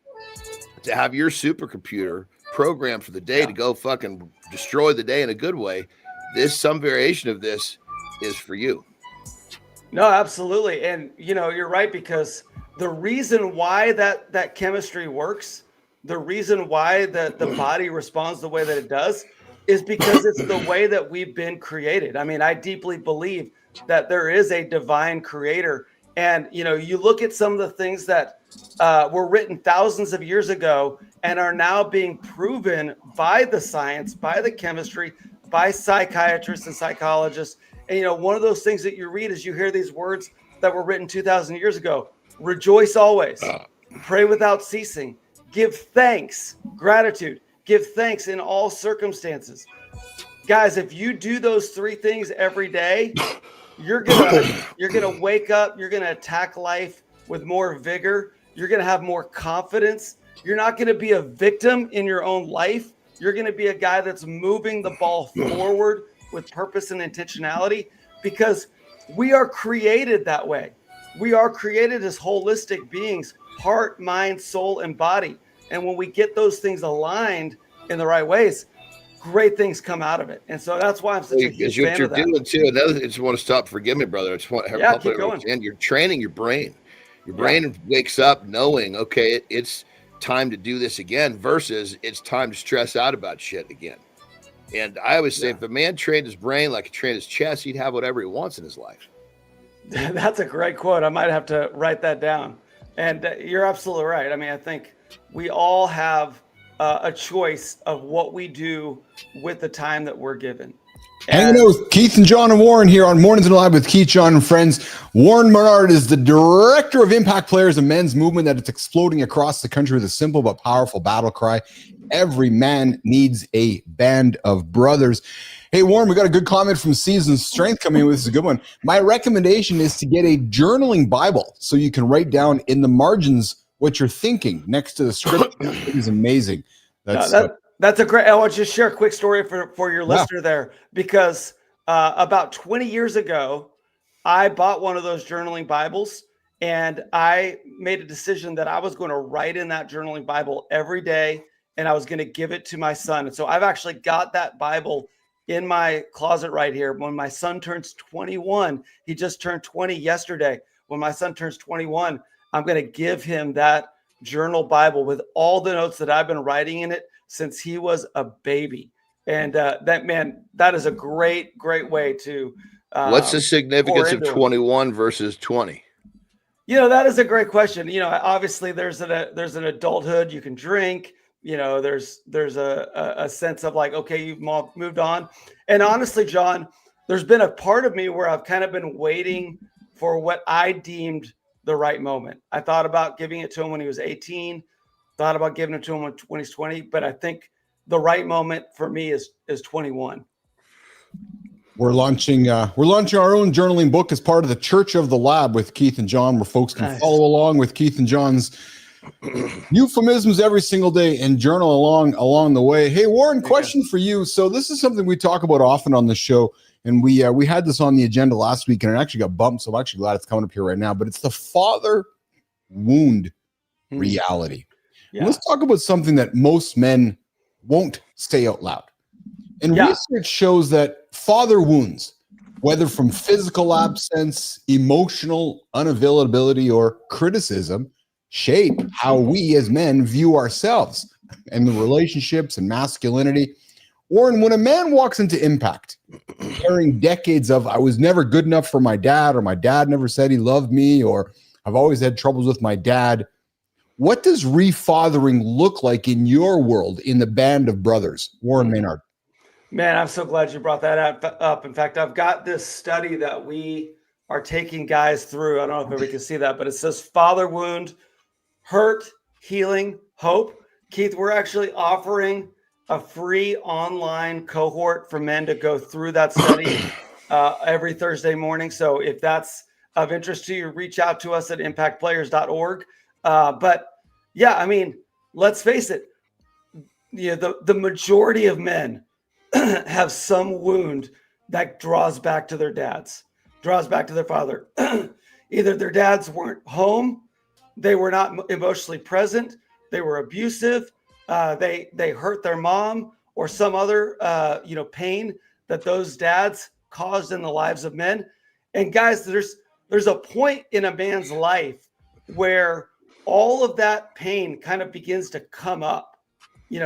to have your supercomputer programmed for the day to go fucking destroy the day in a good way, some variation of this is for you. No, absolutely. And, you're right, because the reason why that chemistry works, the reason why the body responds the way that it does is because it's the way that we've been created. I mean, I deeply believe that there is a divine creator. And, you look at some of the things that were written thousands of years ago and are now being proven by the science, by the chemistry, by psychiatrists and psychologists. And, one of those things that you read is you hear these words that were written 2,000 years ago. Rejoice always, pray without ceasing, give thanks, gratitude, give thanks in all circumstances. Guys, if you do those three things every day, you're gonna wake up, you're gonna attack life with more vigor, you're gonna have more confidence, you're not gonna be a victim in your own life, you're gonna be a guy that's moving the ball forward with purpose and intentionality, because we are created that way. We are created as holistic beings, heart, mind, soul, and body. And when we get those things aligned in the right ways, great things come out of it. And so that's why I'm such a huge fan of that. Doing too. Another thing, I just want to stop. Forgive me, brother. I just want to help keep going. understand. You're training your brain. Your brain wakes up knowing, okay, it's time to do this again versus it's time to stress out about shit again. And I always say, if a man trained his brain like he trained his chest, he'd have whatever he wants in his life. That's a great quote. I might have to write that down. And you're absolutely right. I mean, I think we all have a choice of what we do with the time that we're given. Hanging out with Keith and John and Warren here on Mornings in the Lab with Keith, John, and friends. Warren Mainard is the director of Impact Players, a men's movement that is exploding across the country with a simple but powerful battle cry. Every man needs a band of brothers. Hey, Warren, we got a good comment from Season Strength coming in with. This is a good one. My recommendation is to get a journaling Bible so you can write down in the margins what you're thinking next to the script. It is amazing. That's a great. I want you to share a quick story for your listener there, because about 20 years ago, I bought one of those journaling Bibles, and I made a decision that I was going to write in that journaling Bible every day, and I was going to give it to my son. And so I've actually got that Bible in my closet right here. When my son turns 21, he just turned 20 yesterday. When my son turns 21, I'm going to give him that journal Bible with all the notes that I've been writing in it since he was a baby. And that is a great way to what's the significance of 21 versus 20? That is a great question. Obviously there's an adulthood. You can drink, there's a sense of like, okay, you've moved on. And honestly, John, there's been a part of me where I've kind of been waiting for what I deemed the right moment. I thought about giving it to him when he was 18, thought about giving it to him when he's 20, but I think the right moment for me is 21. We're launching our own journaling book as part of the Church of the Lab with Keith and John, where folks can follow along with Keith and John's euphemisms every single day and journal along the way. Hey, Warren, question for you. So this is something we talk about often on the show, and we had this on the agenda last week, and it actually got bumped, so I'm actually glad it's coming up here right now. But it's the father wound reality. Yeah. Let's talk about something that most men won't say out loud. And research shows that father wounds, whether from physical absence, emotional unavailability, or criticism, shape how we as men view ourselves and the relationships and masculinity. Warren, when a man walks into Impact carrying decades of, I was never good enough for my dad, or my dad never said he loved me, or I've always had troubles with my dad, what does refathering look like in your world, in the band of brothers? Warren Mainard. Man, I'm so glad you brought that up. In fact, I've got this study that we are taking guys through. I don't know if everybody can see that, but it says father wound, hurt, healing, hope. Keith, we're actually offering a free online cohort for men to go through that study every Thursday morning. So if that's of interest to you, reach out to us at impactplayers.org. But yeah, I mean, let's face it. The majority of men have some wound that draws back to their dads, draws back to their father. Either their dads weren't home, they were not emotionally present, they were abusive, they hurt their mom, or some other pain that those dads caused in the lives of men. And guys, there's a point in a man's life where all of that pain kind of begins to come up.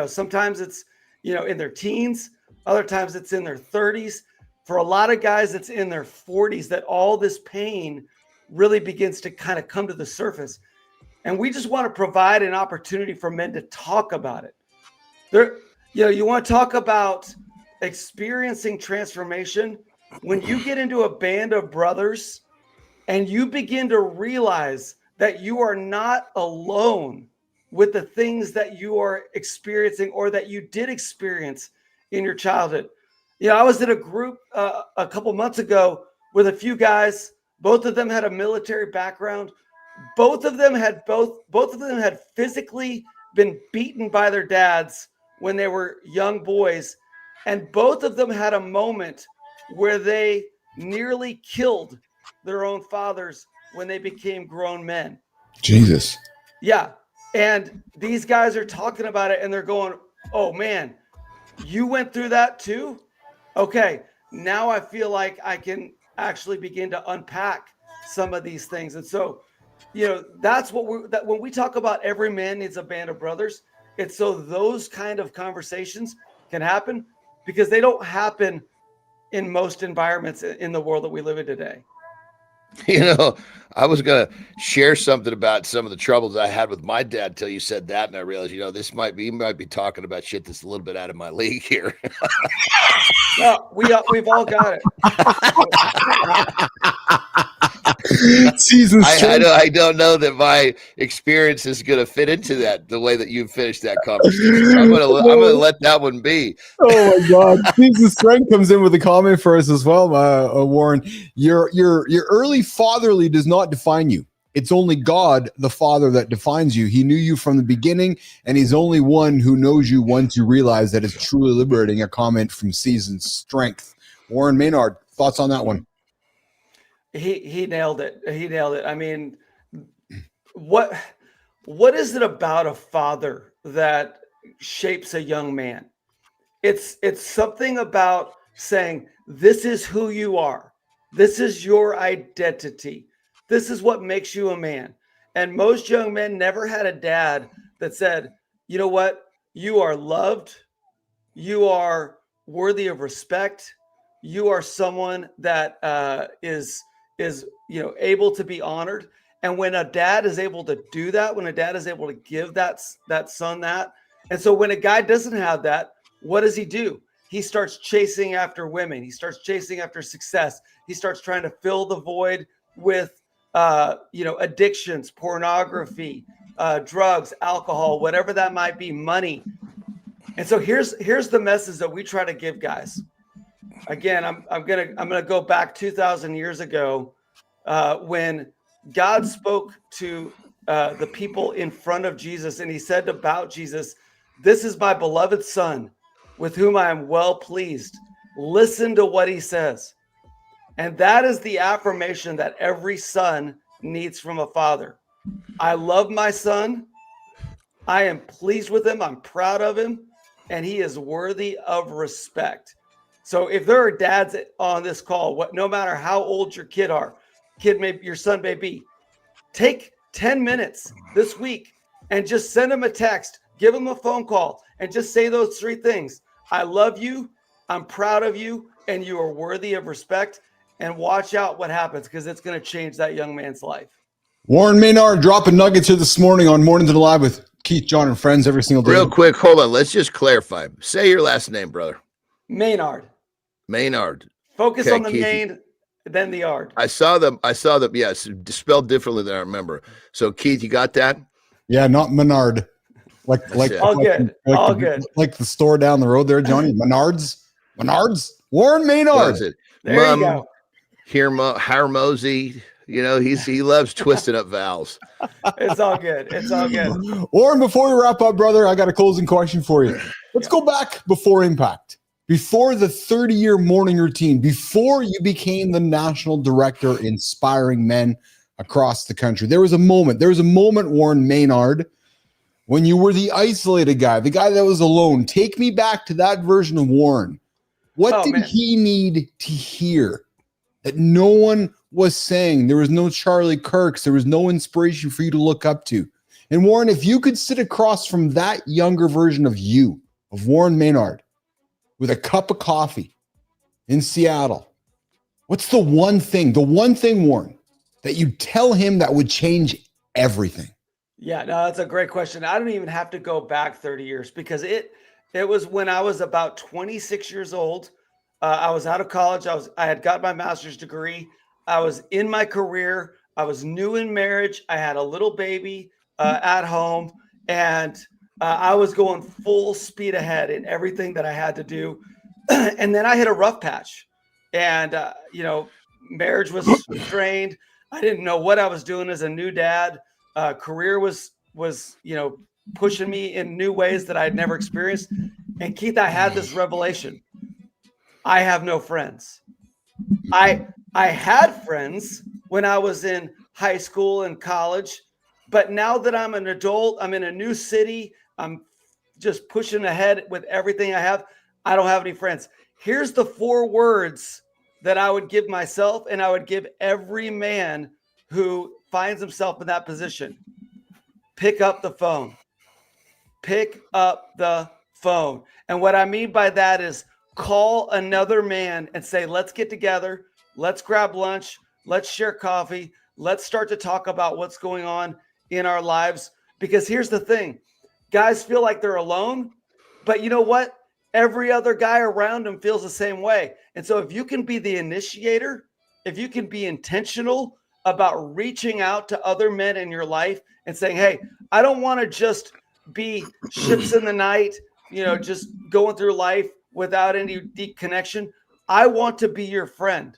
Sometimes it's in their teens, other times it's in their 30s. For a lot of guys, it's in their 40s that all this pain really begins to kind of come to the surface. And we just want to provide an opportunity for men to talk about it. You want to talk about experiencing transformation. When you get into a band of brothers and you begin to realize that you are not alone with the things that you are experiencing or that you did experience in your childhood. I was in a group a couple months ago with a few guys. Both of them had a military background. Both of them had physically been beaten by their dads when they were young boys. And both of them had a moment where they nearly killed their own fathers when they became grown men. Jesus. Yeah. And these guys are talking about it and they're going, oh man, you went through that too? Okay, now I feel like I can actually begin to unpack some of these things. And so, that's that when we talk about every man needs a band of brothers, it's so those kind of conversations can happen, because they don't happen in most environments in the world that we live in today. I was going to share something about some of the troubles I had with my dad till you said that. And I realized, this you might be talking about shit that's a little bit out of my league here. No, we've all got it. I don't know that my experience is going to fit into that the way that you finished that conversation. So I'm going to let that one be. Oh my God! Season's strength comes in with a comment for us as well, Warren. Your early fatherly does not define you. It's only God, the Father, that defines you. He knew you from the beginning, and He's only one who knows you once you realize that it's truly liberating. A comment from Season's Strength. Warren Mainard, thoughts on that one? He nailed it. He nailed it. I mean, what is it about a father that shapes a young man? It's something about saying, this is who you are. This is your identity. This is what makes you a man. And most young men never had a dad that said, you know what? You are loved. You are worthy of respect. You are someone that is able to be honored. And when a dad is able to do that, when a dad is able to give that son that. And so when a guy doesn't have that, what does he do? He starts chasing after women. He starts chasing after success. He starts trying to fill the void with, addictions, pornography, drugs, alcohol, whatever that might be, money. And so here's the message that we try to give guys. Again, I'm gonna go back 2,000 years ago when God spoke to the people in front of Jesus, and He said about Jesus, "This is my beloved Son, with whom I am well pleased. Listen to what He says." And that is the affirmation that every son needs from a father. I love my son. I am pleased with him. I'm proud of him, and he is worthy of respect. So if there are dads on this call, no matter how old your your son may be, take 10 minutes this week and just send him a text, give him a phone call, and just say those three things. I love you, I'm proud of you, and you are worthy of respect. And watch out what happens, because it's going to change that young man's life. Warren Mainard dropping nuggets here this morning on Mornings in the Lab with Keith, John, and friends every single day. Real quick, hold on. Let's just clarify. Say your last name, brother. Mainard. Focus on the Keith. Main, then the ard. I saw them. Yes, spelled differently than I remember. So Keith, you got that? Yeah, not Mainard. Like all good. Like the store down the road there, Johnny. Menards. Warren Mainard. There you go. Harmosy, he loves twisting up vowels. It's all good. Warren, before we wrap up, brother, I got a closing question for you. Let's go back before Impact, before the 30-year morning routine, before you became the national director inspiring men across the country. There was a moment, Warren Mainard, when you were the isolated guy, the guy that was alone. Take me back to that version of Warren. What did he need to hear that no one was saying? There was no Charlie Kirks. There was no inspiration for you to look up to. And Warren, if you could sit across from that younger version of you, of Warren Mainard, with a cup of coffee in Seattle, what's the one thing, Warren, that you tell him that would change everything? Yeah, no, that's a great question. I don't even have to go back 30 years, because it was when I was about 26 years old. I was out of college. I had got my master's degree. I was in my career. I was new in marriage. I had a little baby at home, and I was going full speed ahead in everything that I had to do. And then I hit a rough patch, and marriage was strained. I didn't know what I was doing as a new dad. Career was pushing me in new ways that I had never experienced. And Keith, I had this revelation. I have no friends. I had friends when I was in high school and college, But now that I'm an adult, I'm in a new city, I'm just pushing ahead with everything I have. I don't have any friends. Here's the 4 words that I would give myself, and I would give every man who finds himself in that position. Pick up the phone. Pick up the phone. And what I mean by that is call another man and say, let's get together. Let's grab lunch. Let's share coffee. Let's start to talk about what's going on in our lives. Because here's the thing. Guys feel like they're alone, but you know what? Every other guy around them feels the same way. And so if you can be the initiator, if you can be intentional about reaching out to other men in your life and saying, hey, I don't want to just be ships in the night, just going through life without any deep connection. I want to be your friend.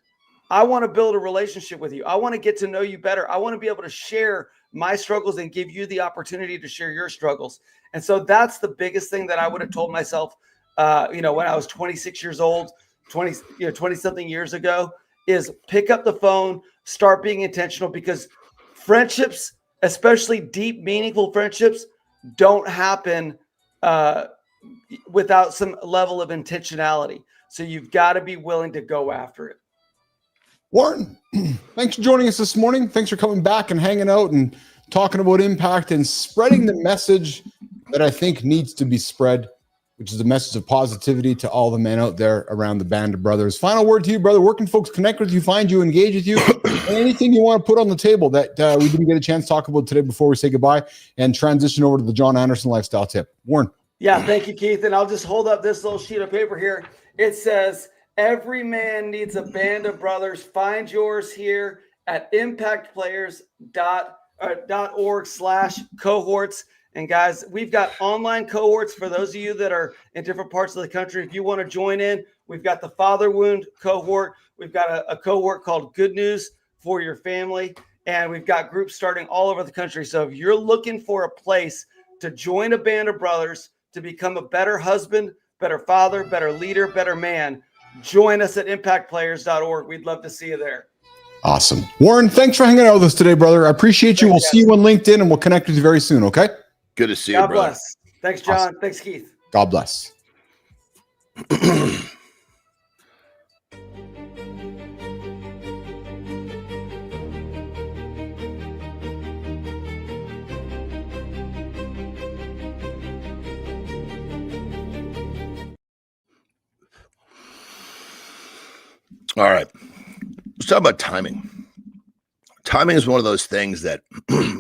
I want to build a relationship with you. I want to get to know you better. I want to be able to share my struggles and give you the opportunity to share your struggles. And so that's the biggest thing that I would have told myself, when I was 26 years old, 20 something years ago, is pick up the phone, start being intentional, because friendships, especially deep, meaningful friendships, don't happen without some level of intentionality. So you've got to be willing to go after it. Warren, thanks for joining us this morning. Thanks for coming back and hanging out and talking about impact and spreading the message that I think needs to be spread, which is the message of positivity to all the men out there around the band of brothers. Final word to you, brother. Where can folks connect with you, find you, engage with you, and anything you want to put on the table that we didn't get a chance to talk about today before we say goodbye and transition over to the John Andersen lifestyle tip. Warren. Yeah, thank you, Keith. And I'll just hold up this little sheet of paper here. It says, every man needs a band of brothers. Find yours here at impactplayers.org/cohorts. And guys, we've got online cohorts for those of you that are in different parts of the country. If you want to join in, we've got the Father Wound cohort. We've got a cohort called Good News for Your Family. And we've got groups starting all over the country. So if you're looking for a place to join a band of brothers, to become a better husband, better father, better leader, better man, join us at impactplayers.org. We'd love to see you there. Awesome. Warren, thanks for hanging out with us today, brother. I appreciate you. We'll see you on LinkedIn, and we'll connect with you very soon, okay? Good to see you, brother. God bless. Thanks, John. Awesome. Thanks, Keith. God bless. All right. Let's talk about timing. Timing is one of those things that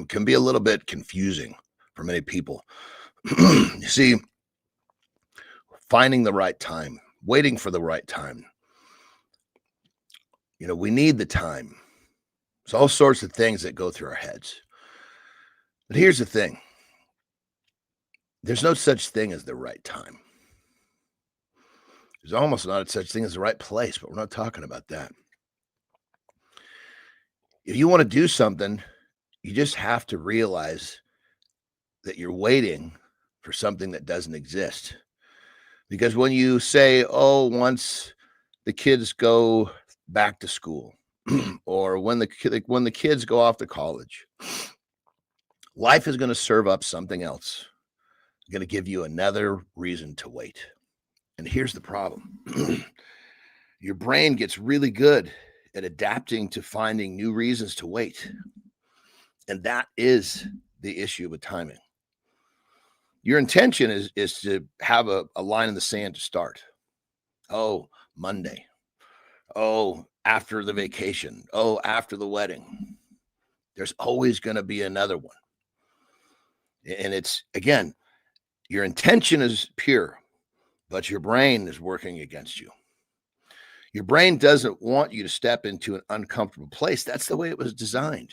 can be a little bit confusing for many people. You see, finding the right time, waiting for the right time. We need the time. There's all sorts of things that go through our heads. But here's the thing. There's no such thing as the right time. There's almost not such thing as the right place, but we're not talking about that. If you want to do something, you just have to realize that you're waiting for something that doesn't exist. Because when you say, oh, once the kids go back to school or when the kids go off to college, life is going to serve up something else. It's going to give you another reason to wait. And here's the problem. Your brain gets really good at adapting to finding new reasons to wait. And that is the issue with timing. Your intention is to have a line in the sand to start. Oh, Monday. Oh, after the vacation. Oh, after the wedding. There's always going to be another one. And it's, again, your intention is pure, but your brain is working against you. Your brain doesn't want you to step into an uncomfortable place. That's the way it was designed.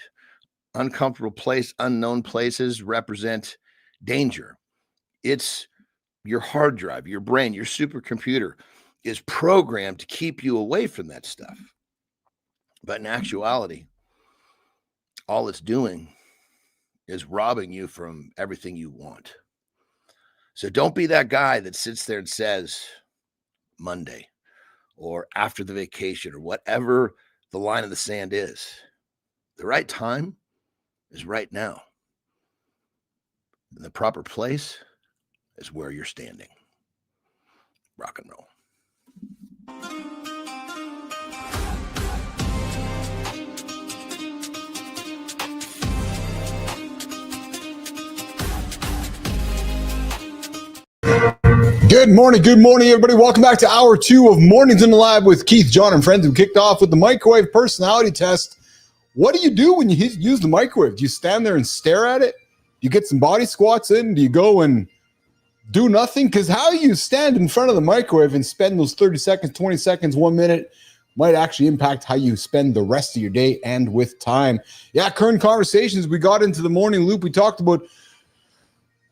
Uncomfortable place, unknown places represent danger. It's your hard drive, your brain, your supercomputer is programmed to keep you away from that stuff. But in actuality, all it's doing is robbing you from everything you want. So don't be that guy that sits there and says Monday or after the vacation or whatever the line in the sand is. The right time is right now. And the proper place is where you're standing. Rock and roll. Good morning, everybody. Welcome back to hour 2 of Mornings in the Lab with Keith, John, and friends. We kicked off with the microwave personality test. What do you do when you use the microwave? Do you stand there and stare at it? Do you get some body squats in? Do you go and do nothing? Because how you stand in front of the microwave and spend those 30 seconds, 20 seconds, 1 minute might actually impact how you spend the rest of your day and with time. Yeah, current conversations. We got into the morning loop. We talked about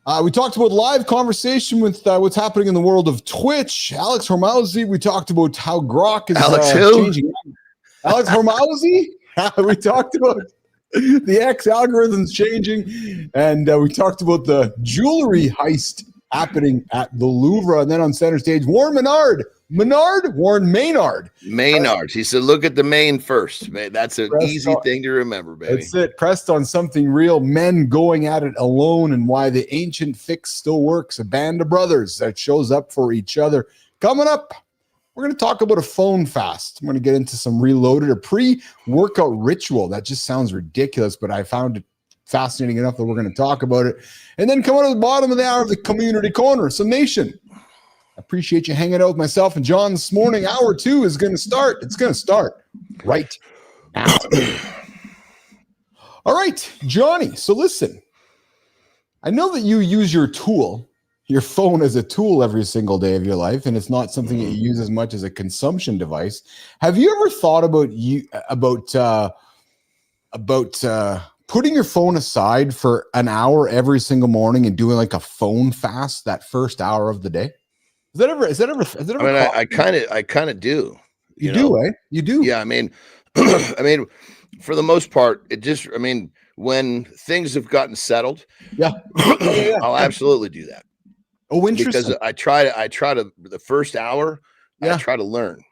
live conversation with what's happening in the world of Twitch. Alex Hormozzi. We talked about how Grok is changing. Alex Hormozzi. We talked about the X algorithms changing, and we talked about the jewelry heist happening at the Louvre. And then on center stage, Warren Mainard. He said, look at the main first. Man, that's an easy thing to remember, baby. That's it. Pressed on something real. Men going at it alone and why the ancient fix still works. A band of brothers that shows up for each other. Coming up, we're going to talk about a phone fast. I'm going to get into some reloaded, a pre-workout ritual. That just sounds ridiculous, but I found it fascinating enough that we're going to talk about it. And then coming to the bottom of the hour of the community corner, some nation. I appreciate you hanging out with myself and John this morning. Hour 2 is going to start. It's going to start right now. All right, Johnny. So listen, I know that you use your phone as a tool every single day of your life, and it's not something that you use as much as a consumption device. Have you ever thought about putting your phone aside for an hour every single morning and doing like a phone fast that first hour of the day? Is that ever? I mean, I kind of do. You do, eh? You do. Yeah. I mean, for the most part, when things have gotten settled, I'll absolutely do that. Oh, interesting. Because I try to the first hour, I try to learn.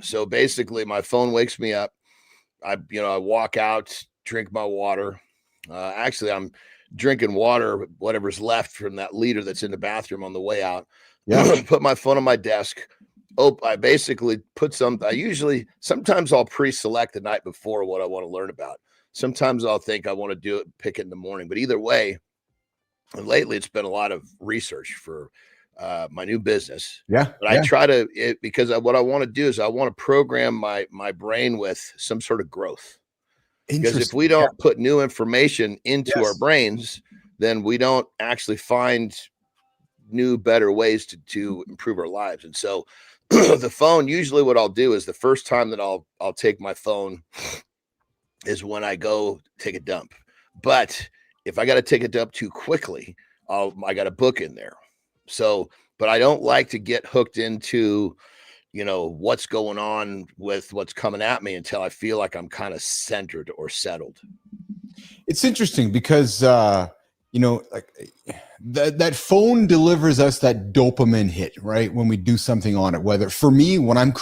So basically, my phone wakes me up. I walk out, drink my water. Actually, I'm drinking water, whatever's left from that liter that's in the bathroom on the way out. Yeah. Put my phone on my desk. I basically sometimes I'll pre-select the night before what I want to learn about. Sometimes I'll think I want to pick it in the morning. But either way, and lately it's been a lot of research for my new business. Yeah. But I try to, because what I want to do is I want to program my brain with some sort of growth. Because if we don't put new information into our brains, then we don't actually find new, better ways to improve our lives. And so the phone, usually what I'll do is the first time that I'll take my phone is when I go take a dump. But if I got to take a dump too quickly, I got a book in there. So, but I don't like to get hooked into, what's going on with what's coming at me until I feel like I'm kind of centered or settled. It's interesting because, that phone delivers us that dopamine hit, right? When we do something on it, whether for me, when I'm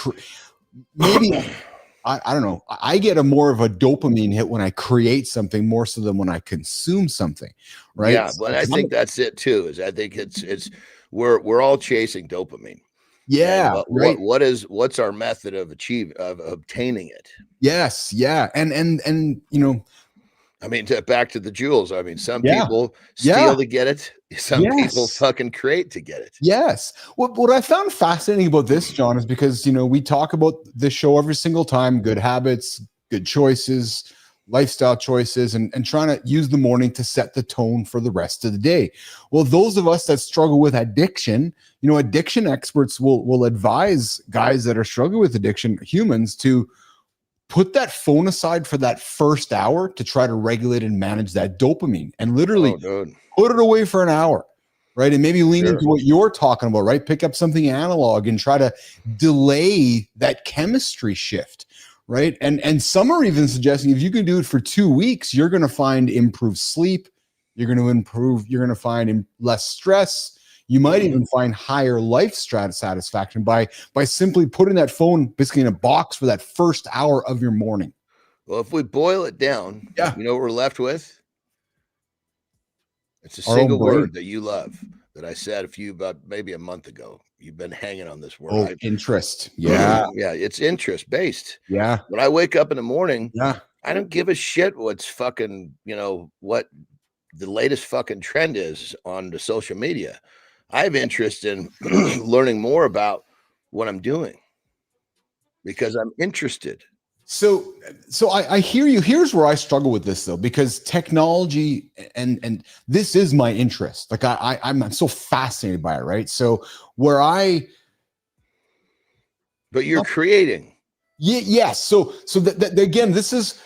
I don't know, I get more of a dopamine hit when I create something more so than when I consume something, right? Yeah, but I think that's it too. I think it's we're all chasing dopamine. Yeah, right. What's our method of obtaining it? Yes, yeah, and I mean, back to the jewels. I mean, some people steal to get it. Some people fucking create to get it. Yes. What I found fascinating about this, John, is because, we talk about this show every single time, good habits, good choices, lifestyle choices, and trying to use the morning to set the tone for the rest of the day. Well, those of us that struggle with addiction, addiction experts will advise guys that are struggling with addiction, humans, to put that phone aside for that first hour to try to regulate and manage that dopamine and literally put it away for an hour, right? And maybe lean into what you're talking about, right? Pick up something analog and try to delay that chemistry shift, right? And some are even suggesting if you can do it for 2 weeks, you're going to find improved sleep. You're going to find less stress. You might even find higher life satisfaction by simply putting that phone basically in a box for that first hour of your morning. Well, if we boil it down, you know what we're left with? It's a Our own single brain. word that you love that I said about maybe a month ago. You've been hanging on this word. Oh, interest. Yeah. Yeah, it's interest based. Yeah. When I wake up in the morning, Yeah. I don't give a shit what's fucking, what the latest fucking trend is on the social media. I have interest in learning more about what I'm doing because I'm interested. So I hear you. Here's where I struggle with this though, because technology and this is my interest. Like I'm so fascinated by it, right? So where but you're creating. Yes. So that again, this is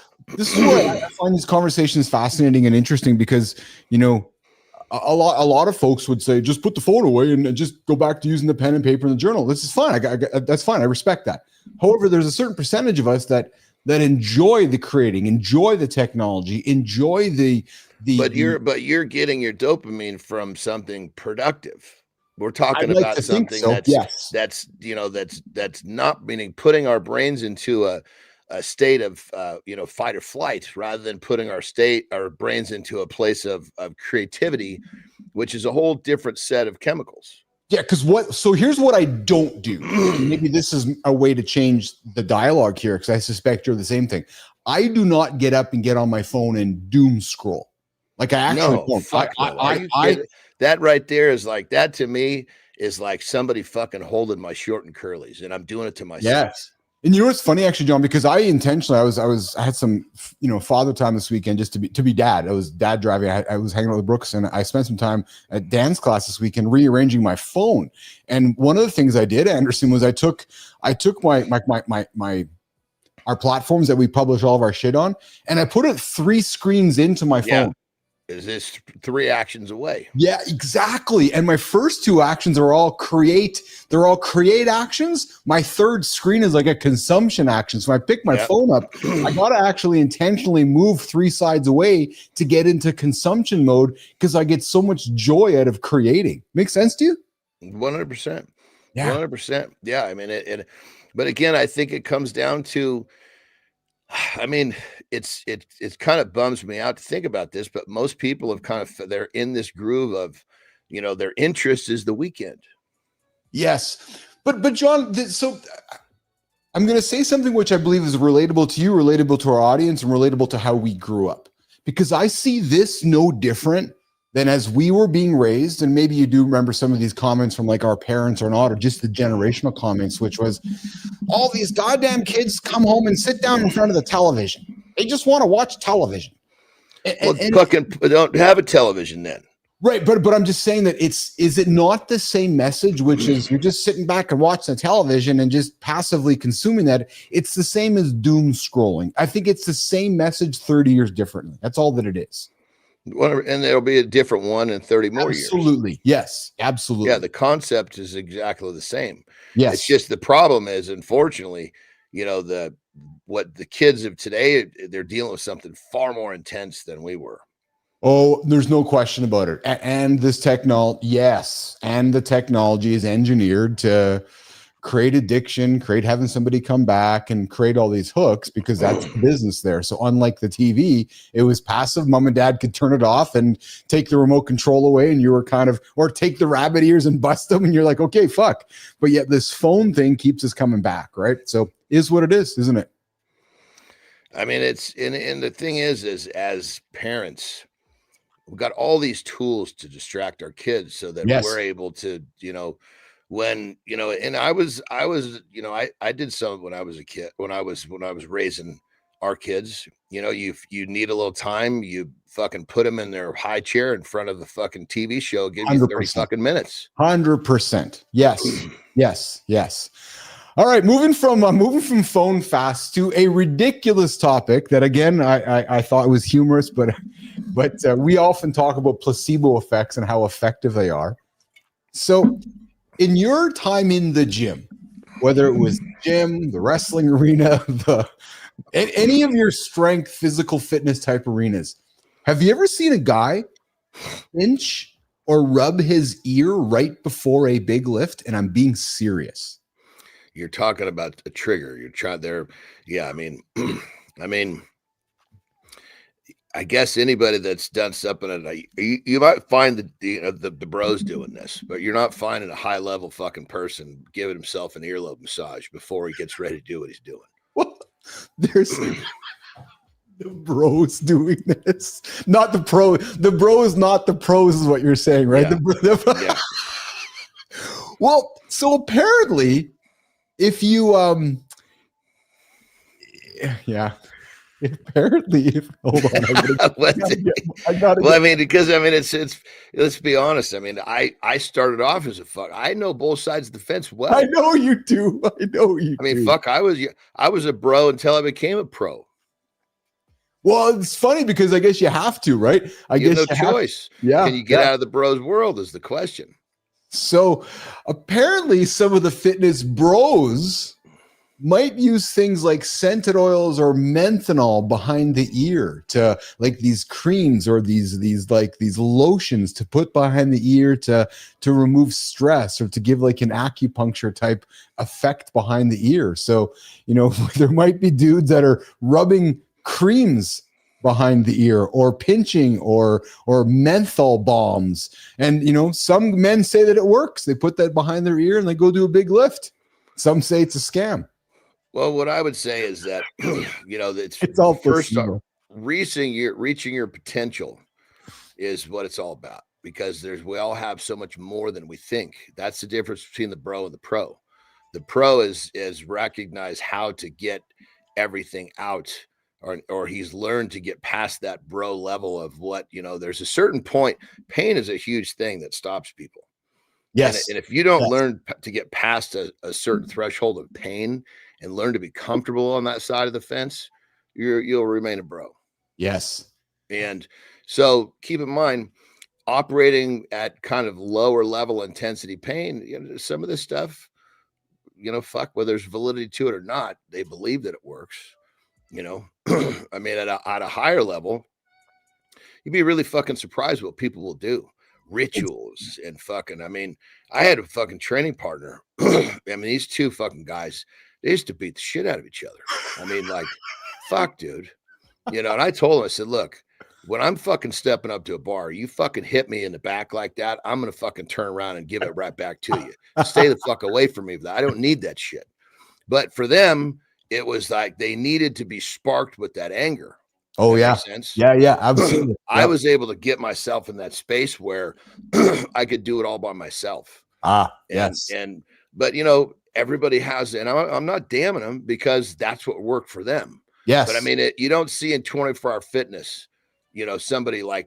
where I find these conversations fascinating and interesting because a lot of folks would say just put the phone away and just go back to using the pen and paper and the journal. This is fine. That's fine. I respect that. However, there's a certain percentage of us that enjoy the creating, enjoy the technology, enjoy the. But you're getting your dopamine from something productive. We're talking I'd like about to think something so, yes. that's not meaning putting our brains into a state of fight or flight rather than putting our brains into a place of creativity, which is a whole different set of chemicals. Yeah, so here's what I don't do. Maybe this is a way to change the dialogue here, because I suspect you're the same thing. I do not get up and get on my phone and doom scroll. Like I actually don't. Fuck no. That right there is like, that to me is like somebody fucking holding my short and curlies, and I'm doing it to myself. Yes. And you know what's funny, actually, John, because I intentionally, I had some, father time this weekend just to be dad. I was dad driving. I was hanging out with Brooks, and I spent some time at dance class this weekend rearranging my phone. And one of the things I did, Andersen, was I took our platforms that we publish all of our shit on, and I put it 3 screens into my phone. Is this 3 actions away? Yeah, exactly. And my first 2 actions are all create. They're all create actions. My third screen is like a consumption action. So I pick my phone up. I got to actually intentionally move 3 sides away to get into consumption mode because I get so much joy out of creating. Make sense to you? 100%. Yeah. 100%. Yeah. I mean, but again, I think it comes down to, I mean, it kind of bums me out to think about this, but most people they're in this groove of, their interest is the weekend. Yes. But John, so I'm going to say something which I believe is relatable to you, relatable to our audience, and relatable to how we grew up, because I see this no different than as we were being raised. And maybe you do remember some of these comments from like our parents or not, or just the generational comments, which was all these goddamn kids come home and sit down in front of the television. They just want to watch television. And fucking don't have a television then. Right. But I'm just saying that is it not the same message, which is you're just sitting back and watching the television and just passively consuming that? It's the same as doom scrolling. I think it's the same message 30 years differently. That's all that it is. And there'll be a different one in 30 more years. Absolutely. Yes, absolutely. Yeah, the concept is exactly the same. Yes. It's just the problem is, unfortunately, what the kids of today, they're dealing with something far more intense than we were. Oh, there's no question about it. And this technology, yes. And the technology is engineered to create addiction, create having somebody come back and create all these hooks, because that's the business there. So unlike the TV, it was passive. Mom and dad could turn it off and take the remote control away, and you were or take the rabbit ears and bust them, and you're like, okay, fuck. But yet this phone thing keeps us coming back, right? So is what it is, isn't it? I mean, and the thing is as parents, we've got all these tools to distract our kids so that we're able to, and I did some when I was a kid, when I was raising our kids, you need a little time, you fucking put them in their high chair in front of the fucking TV show, give you 30 fucking minutes. 100%. Yes. Yes. All right. Moving from phone fast to a ridiculous topic that, again, I thought was humorous, but we often talk about placebo effects and how effective they are. So in your time in the gym, whether it was gym, the wrestling arena, any of your strength, physical fitness type arenas, have you ever seen a guy pinch or rub his ear right before a big lift? And I'm being serious. You're talking about a trigger. You're trying there. Yeah. I mean, I guess anybody that's done something, you might find the bros doing this, but you're not finding a high level fucking person giving himself an earlobe massage before he gets ready to do what he's doing. Well, there's the bros doing this, not the pro. The bros, not the pros, is what you're saying, right? Yeah. Yeah. Well, so apparently, if you apparently, hold on. It's let's be honest. I mean, I started off as a fuck. I know both sides of the fence well. I know you do. I mean, fuck, I was a bro until I became a pro. Well, it's funny because I guess you have to, right? You have no choice. Yeah. Can you get out of the bros world is the question. So apparently some of the fitness bros might use things like scented oils or menthanol behind the ear to, like, these creams or these lotions to put behind the ear to remove stress or to give like an acupuncture type effect behind the ear. So, there might be dudes that are rubbing creams behind the ear or pinching or menthol bombs. And, some men say that it works. They put that behind their ear and they go do a big lift. Some say it's a scam. Well, what I would say is that, it's all first reaching your potential is what it's all about, because we all have so much more than we think. That's the difference between the bro and the pro. The pro is recognize how to get everything out, or he's learned to get past that bro level of what, there's a certain point. Pain is a huge thing that stops people. Yes. And if you don't learn to get past a certain threshold of pain and learn to be comfortable on that side of the fence, you'll remain a bro. Yes. And so keep in mind, operating at kind of lower level intensity pain, some of this stuff, fuck, whether there's validity to it or not, they believe that it works. I mean, at a higher level, you'd be really fucking surprised what people will do. Rituals and fucking, I had a fucking training partner. These two fucking guys, they used to beat the shit out of each other. Fuck, dude. And I told him, I said, look, when I'm fucking stepping up to a bar, you fucking hit me in the back like that, I'm going to fucking turn around and give it right back to you. Stay the fuck away from me. I don't need that shit. But for them, it was like they needed to be sparked with that anger. Oh, yeah. Sense? Yeah, absolutely. I was able to get myself in that space where I could do it all by myself. Yes. But everybody has, and I'm not damning them because that's what worked for them. Yes. But you don't see in 24-hour fitness, somebody like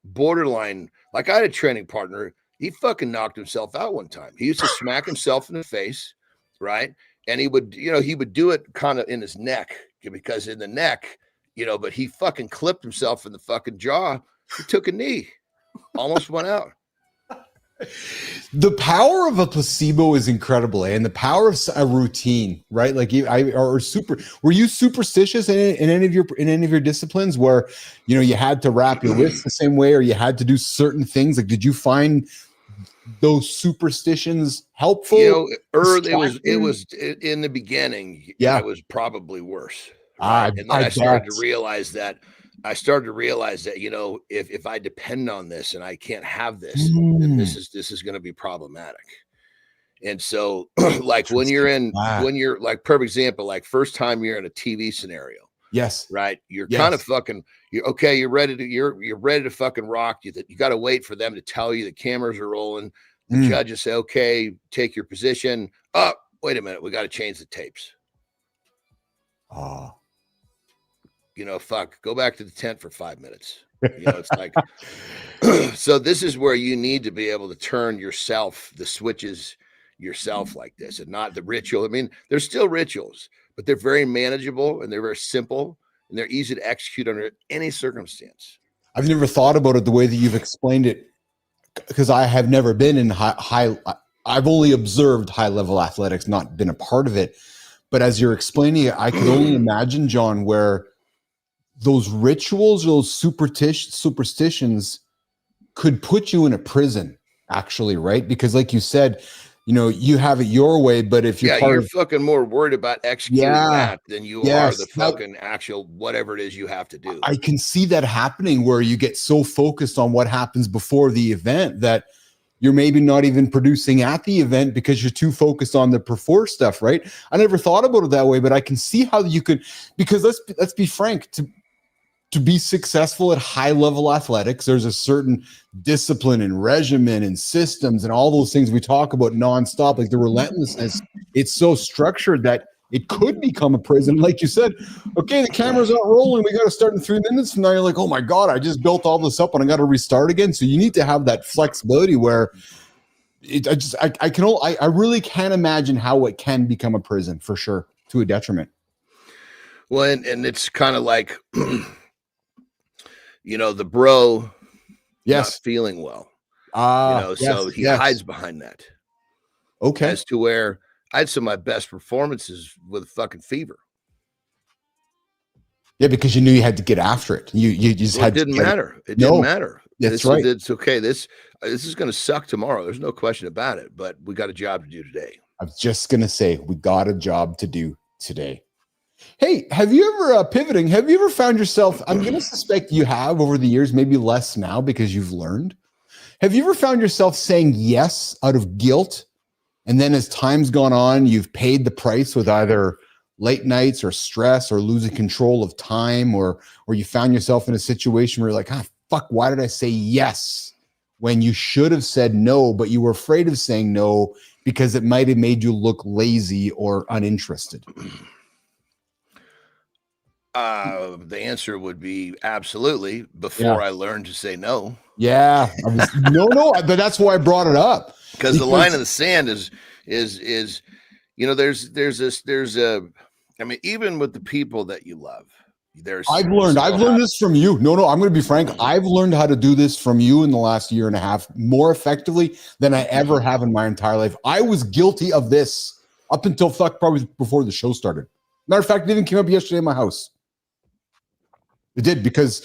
borderline, like I had a training partner. He fucking knocked himself out one time. He used to smack himself in the face. Right. And he would do it kind of in his neck, because in the neck, but he fucking clipped himself in the fucking jaw. He took a knee, almost went out. The power of a placebo is incredible, and the power of a routine, right? Like were you superstitious in any of your disciplines where, you had to wrap your wrists the same way, or you had to do certain things? Like, did you find those superstitions helpful? It was in the beginning. Yeah, it was probably worse. Right? And then I started to realize that, if I depend on this and I can't have this, then this is going to be problematic. And so, like when you're like, perfect example, like first time you're in a TV scenario. Yes. Right. You're kind of fucking, you're ready to fucking rock. You got to wait for them to tell you the cameras are rolling. The judges say, okay, take your position. Oh, wait a minute. We got to change the tapes. Oh, go back to the tent for 5 minutes. It's like, so this is where you need to be able to turn the switches yourself like this, and not the ritual. There's still rituals, but they're very manageable and they're very simple and they're easy to execute under any circumstance. I've never thought about it the way that you've explained it, because I have never been in high. I've only observed high level athletics, not been a part of it. But as you're explaining it, I can only imagine, John, where those rituals, those superstitions could put you in a prison, actually, right? Because like you said, you have it your way, but if you're you're fucking more worried about executing that than you are the fucking actual whatever it is you have to do. I can see that happening where you get so focused on what happens before the event that you're maybe not even producing at the event because you're too focused on the before stuff, right? I never thought about it that way, but I can see how you could, because let's be frank, to be successful at high level athletics, there's a certain discipline and regimen and systems and all those things we talk about nonstop, like the relentlessness. It's so structured that it could become a prison. Like you said, okay, the camera's not rolling. We got to start in 3 minutes from now. You're like, oh my God, I just built all this up and I got to restart again. So you need to have that flexibility where I really can't imagine how it can become a prison for sure, to a detriment. Well, and it's kind of like, the bro not feeling well, so he hides behind that. Okay. As to where I had some of my best performances with fucking fever. Yeah, because you knew you had to get after it. You just had it didn't matter. It didn't matter. That's right. It's okay. This is going to suck tomorrow. There's no question about it, but we got a job to do today. I was just going to say, we got a job to do today. Hey, have you ever pivoting? Have you ever found yourself? I'm going to suspect you have over the years, maybe less now because you've learned. Have you ever found yourself saying yes out of guilt? And then as time's gone on, you've paid the price with either late nights or stress or losing control of time, or you found yourself in a situation where you're like, fuck, why did I say yes when you should have said no, but you were afraid of saying no because it might have made you look lazy or uninterested? The answer would be absolutely before I learned to say no. Yeah. But that's why I brought it up. Because the line in the sand is even with the people that you love, I've learned this from you. No, I'm going to be frank. I've learned how to do this from you in the last year and a half more effectively than I ever have in my entire life. I was guilty of this up until probably before the show started. Matter of fact, it even came up yesterday in my house. It did because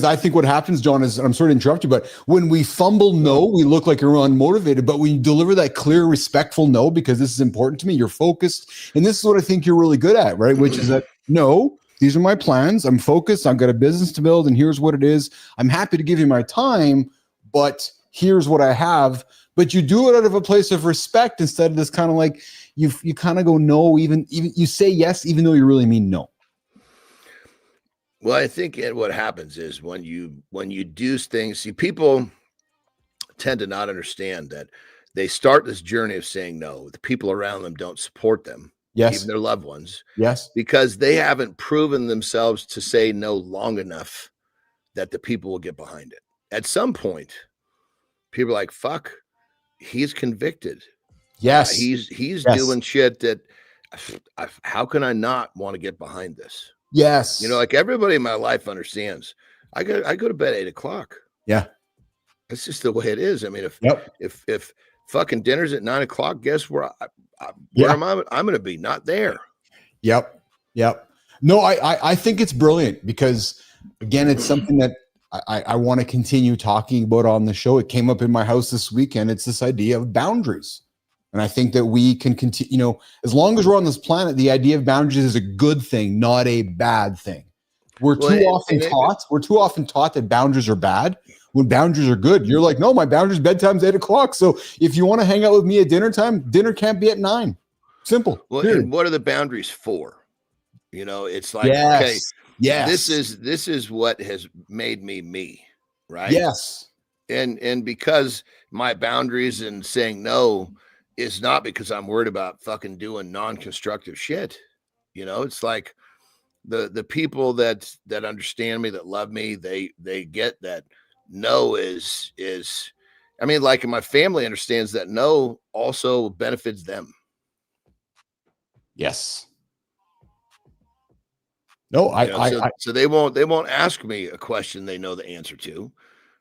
I think what happens, John, is, and I'm sorry to interrupt you, but when we fumble no, we look like we're unmotivated, but when you deliver that clear, respectful no, because this is important to me, you're focused. And this is what I think you're really good at, right? Which is that, no, these are my plans. I'm focused. I've got a business to build and here's what it is. I'm happy to give you my time, but here's what I have. But you do it out of a place of respect instead of this kind of like, you kind of go no, even you say yes, even though you really mean no. Well, I think what happens is when you do things, see, people tend to not understand that they start this journey of saying no. The people around them don't support them, even their loved ones, because they haven't proven themselves to say no long enough that the people will get behind it. At some point, people are like, "Fuck, he's convicted." Yes, he's doing shit that. How can I not want to get behind this? Yes. Like everybody in my life understands. I go to bed at 8:00. Yeah. That's just the way it is. I mean, if fucking dinner's at 9:00, guess where I'm going to be? Not there. Yep. No, I think it's brilliant because again, it's something that I want to continue talking about on the show. It came up in my house this weekend. It's this idea of boundaries. And I think that we can continue, as long as we're on this planet, the idea of boundaries is a good thing, not a bad thing. We're too often taught that boundaries are bad when boundaries are good. You're like, no, my boundaries bedtime's 8:00. So if you want to hang out with me at dinner time, dinner can't be at 9. Simple. Well, and what are the boundaries for? It's like, okay, this is what has made me, right? Yes. And because my boundaries and saying no is not because I'm worried about fucking doing non-constructive shit. It's like the people that understand me, that love me, they get that no is, I mean, like my family understands that no also benefits them. Yes. No, so they won't ask me a question they know the answer to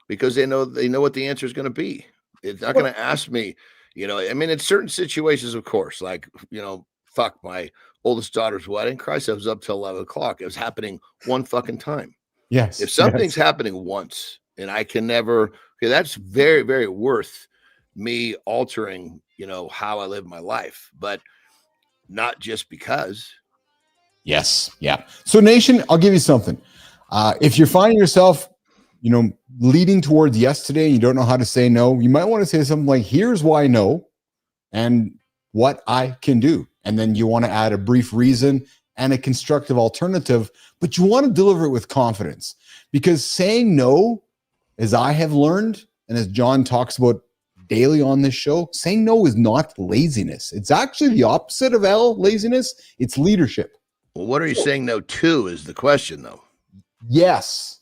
because they know what the answer is going to be. It's not going to ask me, I mean, in certain situations, of course, like, fuck, my oldest daughter's wedding. Christ, I was up till 11:00. It was happening one fucking time. Yes. If something's happening once and I can never, that's very, very worth me altering how I live my life, but not just because. Yes. Yeah. So nation, I'll give you something. If you're finding yourself, leading towards yes today and you don't know how to say no, you might want to say something like, here's why no and what I can do. And then you want to add a brief reason and a constructive alternative, but you want to deliver it with confidence, because saying no, as I have learned, and as John talks about daily on this show, saying no is not laziness. It's actually the opposite of laziness. It's leadership. Well, what are you saying no to is the question, though. Yes.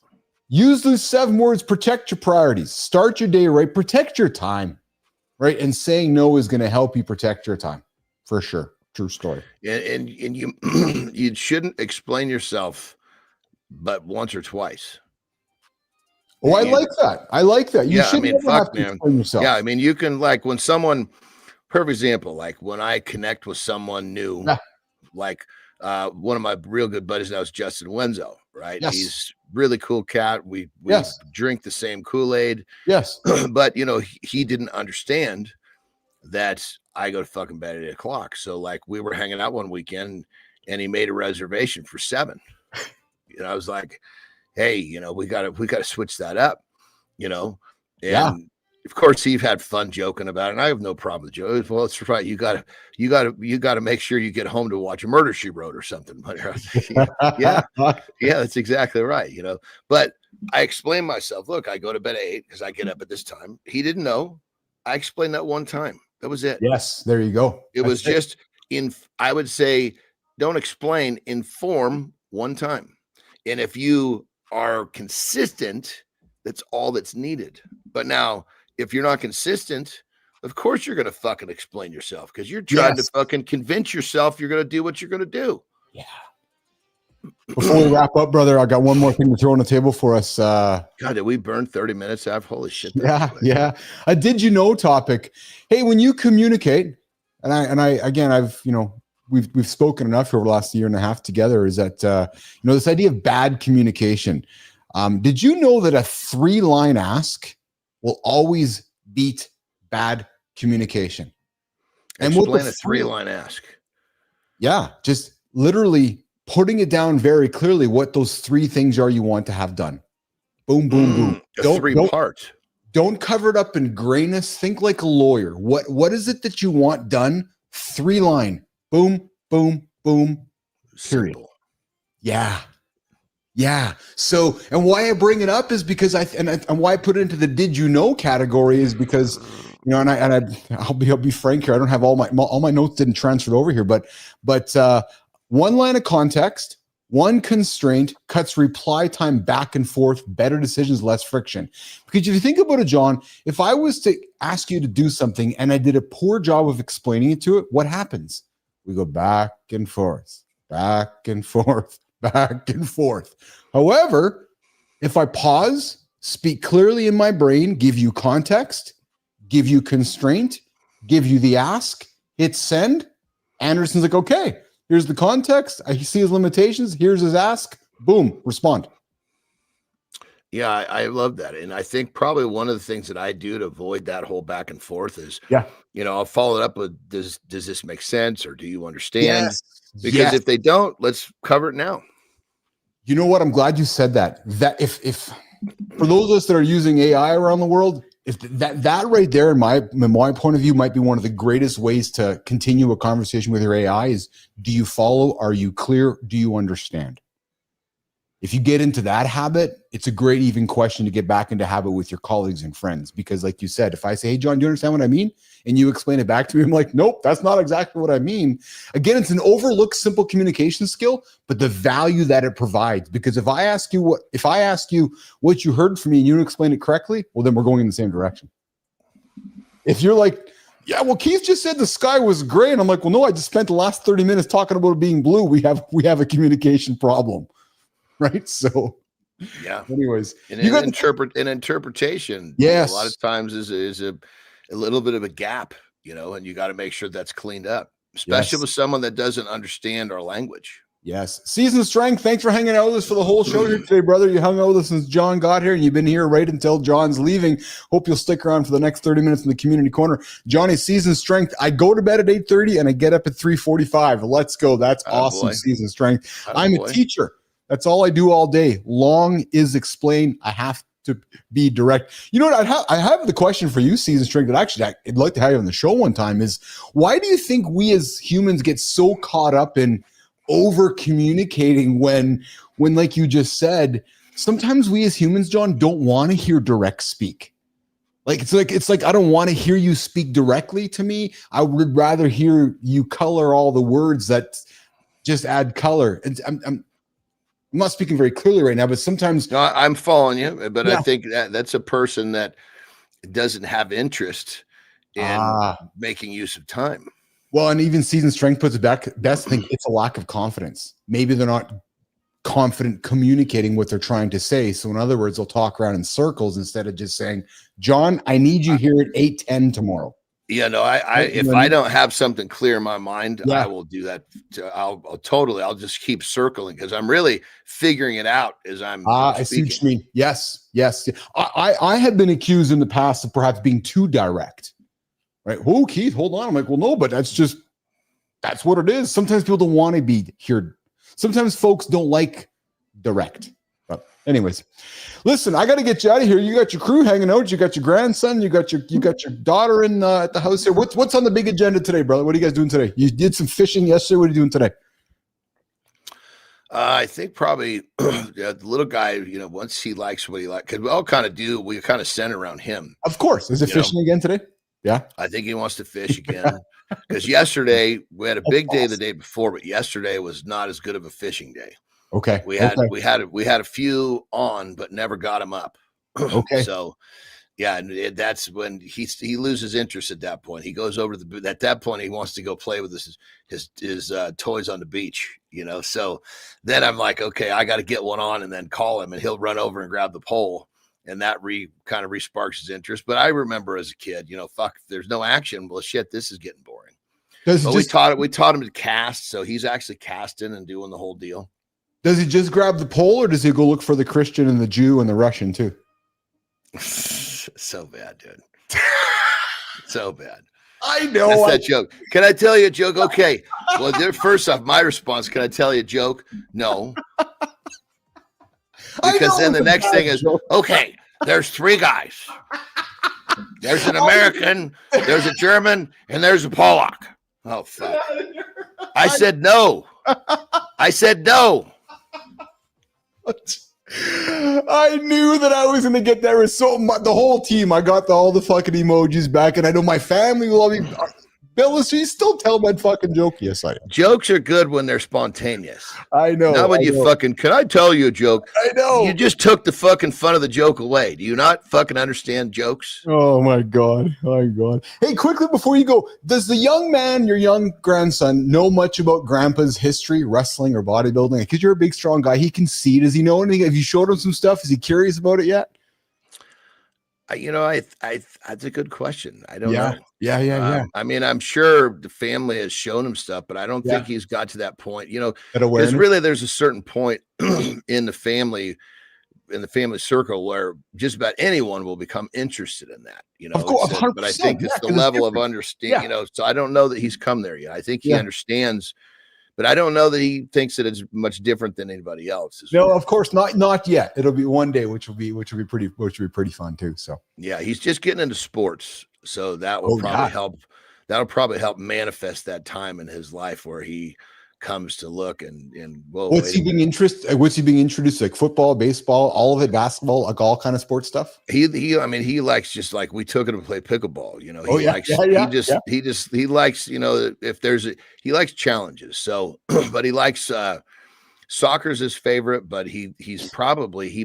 Use those 7 words. Protect your priorities. Start your day right. Protect your time, right? And saying no is going to help you protect your time, for sure. True story. And you you shouldn't explain yourself but once or twice. Oh, I like that. I like that. You shouldn't have to explain yourself. Yeah, I mean, you can, like, when someone, perfect example, like when I connect with someone new, like one of my real good buddies now is Justin Wenzel, right? Yes. He's really cool cat. We drink the same Kool-Aid. Yes. But he didn't understand that I go to fucking bed at 8:00. So like we were hanging out one weekend and he made a reservation for 7. I was like, hey, we gotta switch that up, and of course he had fun joking about it. And I have no problem with Joe. Well, it's right. You gotta make sure you get home to watch a Murder, She Wrote or something. yeah, that's exactly right. But I explained myself. Look, I go to bed at 8 because I get up at this time. He didn't know. I explained that one time. That was it. Yes, there you go. It was just I would say, don't explain, inform one time. And if you are consistent, that's all that's needed. But now, if you're not consistent, of course you're going to fucking explain yourself, because you're trying to fucking convince yourself you're going to do what you're going to do. Yeah. Before we wrap up, brother, I got one more thing to throw on the table for us. God, did we burn 30 minutes after? Holy shit. Yeah. A did you know topic. Hey, when you communicate, we've spoken enough over the last year and a half together, is that, this idea of bad communication. Did you know that a 3-line ask will always beat bad communication? And explain a 3-line ask. Yeah, just literally putting it down very clearly what those 3 things are you want to have done. Boom, boom, boom. Don't cover it up in grayness. Think like a lawyer. What is it that you want done? 3-line. Boom, boom, boom. Period. Simple. Yeah. So, and why I bring it up is because and why I put it into the did you know category is because, I'll be frank here. I don't have all my notes didn't transfer over here, but 1 line of context, 1 constraint cuts reply time back and forth, better decisions, less friction. Because if you think about it, John, if I was to ask you to do something and I did a poor job of explaining it to it, what happens? We go back and forth, back and forth, back and forth. However, if I pause, speak clearly in my brain, give you context, give you constraint, give you the ask, hit send, Andersen's like, okay, here's the context. I see his limitations. Here's his ask. Boom, respond. Yeah, I love that. And I think probably one of the things that I do to avoid that whole back and forth is, I'll follow it up with, does this make sense? Or do you understand? Yes. Because if they don't, let's cover it now. You know what? I'm glad you said that. That if for those of us that are using AI around the world, if that right there, in my point of view, might be one of the greatest ways to continue a conversation with your AI is, do you follow? Are you clear? Do you understand? If you get into that habit, it's a great even question to get back into habit with your colleagues and friends. Because like you said, if I say, hey, John, do you understand what I mean? And you explain it back to me, I'm like, nope, that's not exactly what I mean. Again, it's an overlooked simple communication skill, but the value that it provides. Because if I ask you what you heard from me and you don't explain it correctly, well, then we're going in the same direction. If you're like, yeah, well, Keith just said the sky was gray. And I'm like, well, no, I just spent the last 30 minutes talking about it being blue. We have a communication problem. Right. So, yeah. Anyways, an interpretation. Yes. A lot of times is a little bit of a gap, and you got to make sure that's cleaned up, especially with someone that doesn't understand our language. Yes. Season Strength, thanks for hanging out with us for the whole show here today, brother. You hung out with us since John got here, and you've been here right until John's leaving. Hope you'll stick around for the next 30 minutes in the community corner. Johnny, Season Strength, I go to bed at 8:30 and I get up at 3:45. Let's go. That's awesome, boy. Season Strength. I'm a teacher. That's all I do all day. Long is explain. I have to be direct. You know what? I have the question for you, Season Strength, that actually I'd like to have you on the show one time is, why do you think we as humans get so caught up in over communicating when like you just said, sometimes we as humans, John, don't want to hear direct speak. It's like I don't want to hear you speak directly to me. I would rather hear you color all the words that just add color. And I'm not speaking very clearly right now, but sometimes no, I'm following you, but yeah. I think that's a person that doesn't have interest in making use of time. Well, and even Season Strength puts it back best. I think it's a lack of confidence. Maybe they're not confident communicating what they're trying to say. So in other words, they'll talk around in circles instead of just saying, John, I need you here at 8:10 tomorrow. Yeah, no, if I don't have something clear in my mind, I will do that. I'll just keep circling because I'm really figuring it out as I'm I see what you mean. Yes. I have been accused in the past of perhaps being too direct. Right. Oh, Keith, hold on. I'm like, well, no, but that's what it is. Sometimes people don't want to be here. Sometimes folks don't like direct. But anyways, listen, I got to get you out of here. You got your crew hanging out. You got your grandson. You got your daughter in at the house here. What's on the big agenda today, brother? What are you guys doing today? You did some fishing yesterday. What are you doing today? I think probably the little guy, once he likes what he likes, because we all kind of center around him. Of course. Is it fishing again today? Yeah, I think he wants to fish again because yesterday we had a big day the day before, but yesterday was not as good of a fishing day. Okay, we had a few on, but never got him up. Okay, so yeah, and that's when he loses interest at that point. He goes over to at that point he wants to go play with his toys on the beach, So then I'm like, okay, I got to get one on and then call him, and he'll run over and grab the pole. And that kind of re-sparks his interest. But I remember as a kid, fuck, if there's no action, well, shit, this is getting boring. But we taught him to cast, so he's actually casting and doing the whole deal. Does he just grab the pole, or does he go look for the Christian and the Jew and the Russian too? So bad, dude. So bad. I know. That's that joke. Can I tell you a joke? Okay. Well, first off, my response, can I tell you a joke? No. Because then the next thing is, okay, there's three guys. There's an American, there's a German, and there's a Polak. Oh, fuck. I said no. I said no. I knew that I was going to get there. The whole team, I got all the fucking emojis back, and I know my family will all be... Bill, so you still tell that fucking joke? Yes, I am. Jokes are good when they're spontaneous. I know. Not when can I tell you a joke? I know. You just took the fucking fun of the joke away. Do you not fucking understand jokes? Oh, my God. My God. Hey, quickly before you go, does the young man, your young grandson, know much about grandpa's history, wrestling or bodybuilding? Because you're a big, strong guy. He can see. Does he know anything? Have you showed him some stuff? Is he curious about it yet? That's a good question. I don't know. Yeah. I mean, I'm sure the family has shown him stuff, but I don't think he's got to that point, because really there's a certain point in the family circle where just about anyone will become interested in that, Of course, but I think it's the level of understanding, so I don't know that he's come there yet. I think he understands, but I don't know that he thinks that it's much different than anybody else. No, of course not yet. It'll be one day, which will be pretty fun too. So yeah, he's just getting into sports, so that will probably help. That'll probably help manifest that time in his life where he comes to look and what's he being introduced like football, baseball, all of it, basketball, like all kind of sports stuff. He likes, just like we took him to play pickleball, he likes, if he likes challenges. So but he likes soccer's his favorite, but he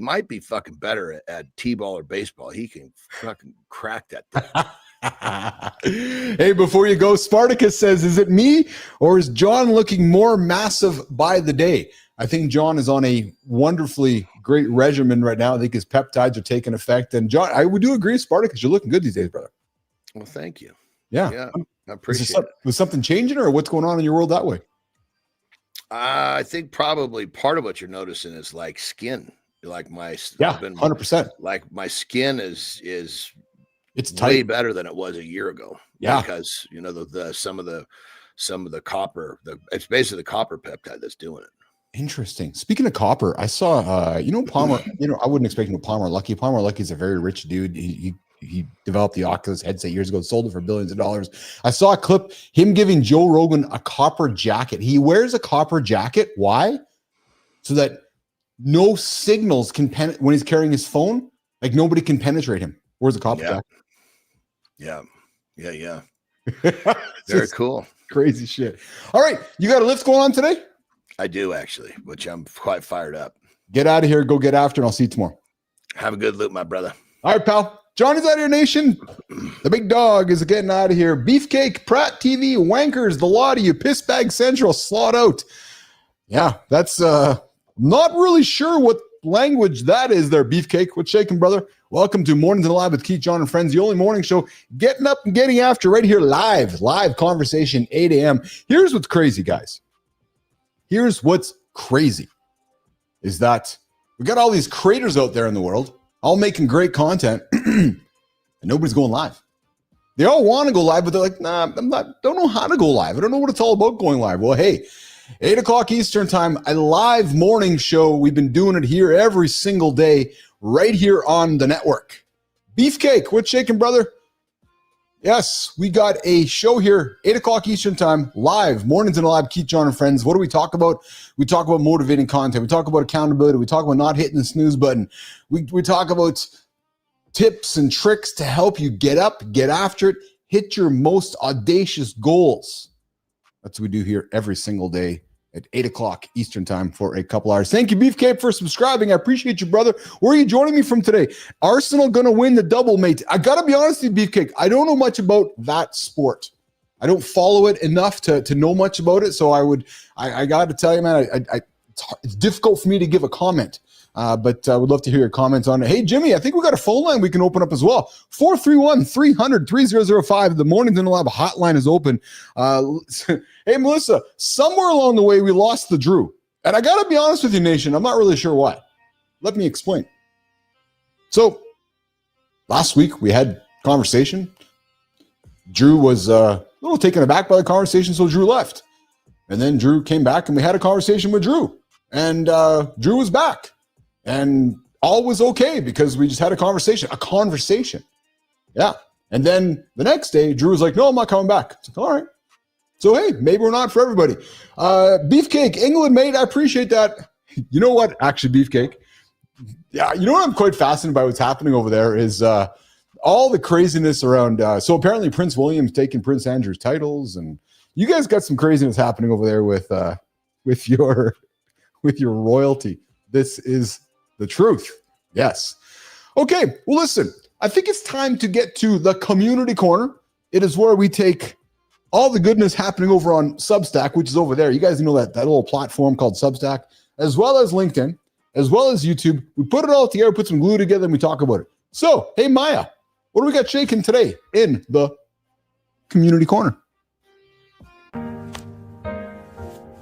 might be fucking better at t-ball or baseball. He can fucking crack that thing. Hey, before you go, Spartacus says, is it me or is John looking more massive by the day? I think John is on a wonderfully great regimen right now. I think his peptides are taking effect. And John, I would do agree, Spartacus, you're looking good these days, brother. Well, thank you. Yeah. I appreciate it. Was something changing or what's going on in your world that way? I think probably part of what you're noticing is like skin. Like my 100%. Like my skin is It's way tight. better than it was a year ago. Yeah. Because some of the copper, it's basically the copper peptide that's doing it. Interesting. Speaking of copper, I saw Palmer, I wouldn't expect Palmer Luckey. Palmer Luckey's a very rich dude. He developed the Oculus headset years ago, sold it for billions of dollars. I saw a clip, him giving Joe Rogan a copper jacket. He wears a copper jacket. Why? So that no signals can when he's carrying his phone, like nobody can penetrate him. Where's a copper jacket? Yeah. Very cool. Crazy shit. All right. You got a lift going on today? I do actually, which I'm quite fired up. Get out of here. Go get after, and I'll see you tomorrow. Have a good loop, my brother. All right, pal. Johnny's out of here, nation. The big dog is getting out of here. Beefcake, Pratt TV, Wankers, the lot of you, Pissbag Central, slot out. Yeah, that's not really sure what language that is there, Beefcake. What's shaking, brother? Welcome to Mornings in the Lab with Keith, John, and Friends, the only morning show getting up and getting after right here live conversation, 8 a.m. Here's what's crazy, guys. Here's what's crazy is that we got all these creators out there in the world, all making great content, and nobody's going live. They all want to go live, but they're like, nah, don't know how to go live. I don't know what it's all about going live. Well, hey, 8 o'clock Eastern time, a live morning show. We've been doing it here every single day, right here on the network. Beefcake, what's shaking, brother? Yes, we got a show here, 8 o'clock Eastern time, live, Mornings in the Lab, Keith, John, and Friends. What do we talk about? We talk about motivating content. We talk about accountability. We talk about not hitting the snooze button. We talk about tips and tricks to help you get up, get after it, hit your most audacious goals. That's what we do here every single day at 8 o'clock Eastern time for a couple hours. Thank you, Beefcake, for subscribing. I appreciate you, brother. Where are you joining me from today? Arsenal going to win the double, mate. I got to be honest with you, Beefcake. I don't know much about that sport. I don't follow it enough to know much about it. So I got to tell you, man, it's difficult for me to give a comment. But I would love to hear your comments on it. Hey, Jimmy, I think we got a phone line we can open up as well. 431-300-3005. The Mornings in the Lab hotline is open. Hey, Melissa, somewhere along the way, we lost the Drew. And I got to be honest with you, nation, I'm not really sure why. Let me explain. So last week, we had conversation. Drew was a little taken aback by the conversation, so Drew left. And then Drew came back, and we had a conversation with Drew. And Drew was back. And all was okay because we just had a conversation. Yeah. And then the next day, Drew was like, no, I'm not coming back. It's like, all right. So, hey, maybe we're not for everybody. Beefcake, England, mate, I appreciate that. You know what? Actually, Beefcake. Yeah, you know what I'm quite fascinated by what's happening over there is all the craziness around. So apparently Prince William's taking Prince Andrew's titles. And you guys got some craziness happening over there with your royalty. This is the truth. Yes. Okay. Well, listen, I think it's time to get to the community corner. It is where we take all the goodness happening over on Substack, which is over there. You guys know that little platform called Substack, as well as LinkedIn, as well as YouTube. We put it all together, put some glue together, and we talk about it. So, hey, Maya, what do we got shaking today in the community corner?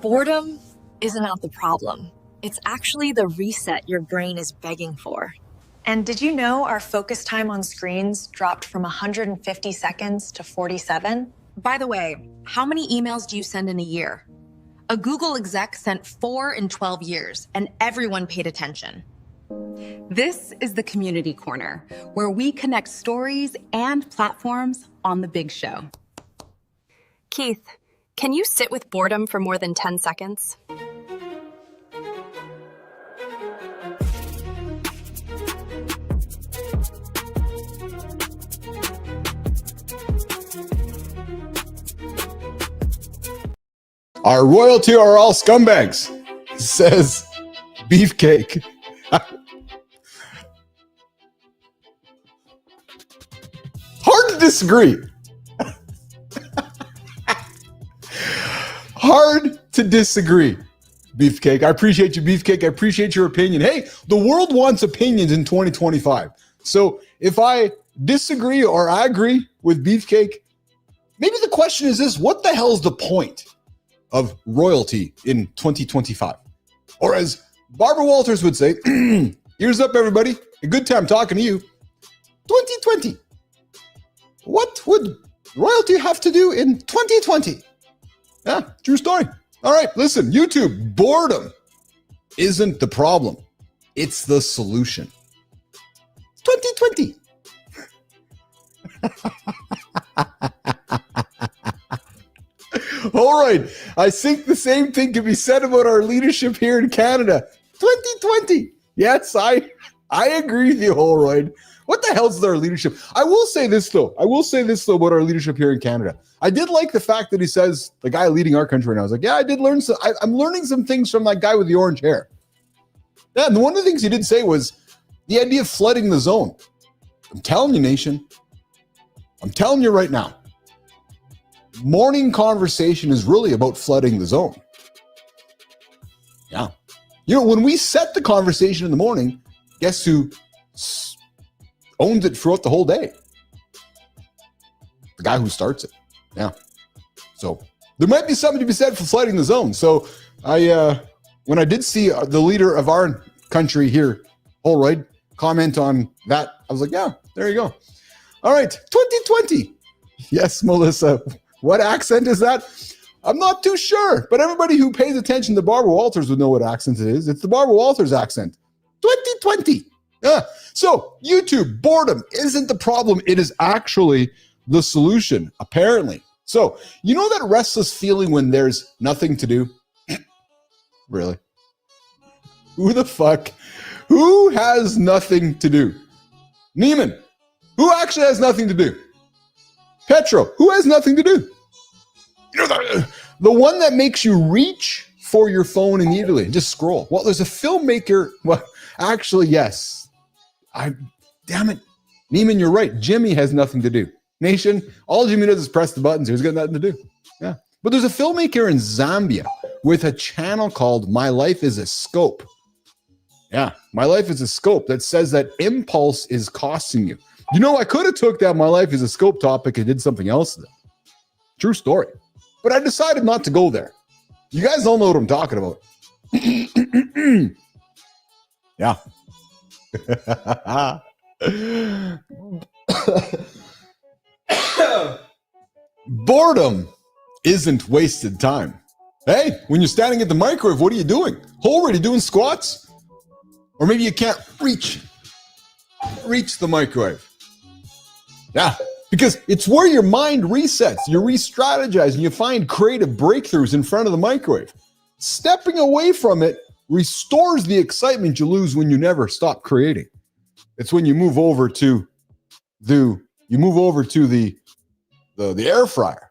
Boredom isn't not the problem. It's actually the reset your brain is begging for. And did you know our focus time on screens dropped from 150 seconds to 47? By the way, how many emails do you send in a year? A Google exec sent 4 in 12 years, and everyone paid attention. This is the Community Corner, where we connect stories and platforms on the big show. Keith, can you sit with boredom for more than 10 seconds? Our royalty are all scumbags, says Beefcake. Hard to disagree. Hard to disagree, Beefcake. I appreciate you, Beefcake. I appreciate your opinion. Hey, the world wants opinions in 2025. So if I disagree or I agree with Beefcake, maybe the question is this: what the hell is the point of royalty in 2025. Or as Barbara Walters would say, ears up, everybody. A good time talking to you. 2020. What would royalty have to do in 2020? Yeah, true story. All right, listen, YouTube, boredom isn't the problem. It's the solution. 2020. All right, I think the same thing can be said about our leadership here in Canada. 2020. Yes, I agree with you, Holroyd. What the hell's our leadership? I will say this though about our leadership here in Canada. I did like the fact that he says the guy leading our country, and I was like, yeah, I did learn some. I'm learning some things from that guy with the orange hair. Yeah, and one of the things he did say was the idea of flooding the zone. I'm telling you, nation. I'm telling you right now. Morning conversation is really about flooding the zone. Yeah. You know, when we set the conversation in the morning, guess who owns it throughout the whole day? The guy who starts it. Yeah. So there might be something to be said for flooding the zone. So when I did see the leader of our country here, Holroyd, comment on that, I was like, yeah, there you go. All right, 2020. Yes, Melissa. What accent is that? I'm not too sure, but everybody who pays attention to Barbara Walters would know what accent it is. It's the Barbara Walters accent. 2020. Yeah. So YouTube, boredom isn't the problem. It is actually the solution, apparently. So you know that restless feeling when there's nothing to do? Really? Who the fuck? Who has nothing to do? Neiman, who actually has nothing to do? Petro, who has nothing to do? You know, the one that makes you reach for your phone immediately and just scroll. Well, there's a filmmaker. Well, actually, yes. Damn it. Neiman, you're right. Jimmy has nothing to do. Nation, all Jimmy does is press the buttons. He's got nothing to do. Yeah. But there's a filmmaker in Zambia with a channel called My Life is a Scope. Yeah. My Life is a Scope that says that impulse is costing you. You know, I could have took that My Life is a Scope topic and did something else with it. True story. But I decided not to go there. You guys all know what I'm talking about. Yeah. Boredom isn't wasted time. Hey, when you're standing at the microwave, what are you doing? Already doing squats? Or maybe you can't reach the microwave. Yeah, because it's where your mind resets, you re-strategize, and you find creative breakthroughs in front of the microwave. Stepping away from it restores the excitement you lose when you never stop creating. It's when you move over to the air fryer.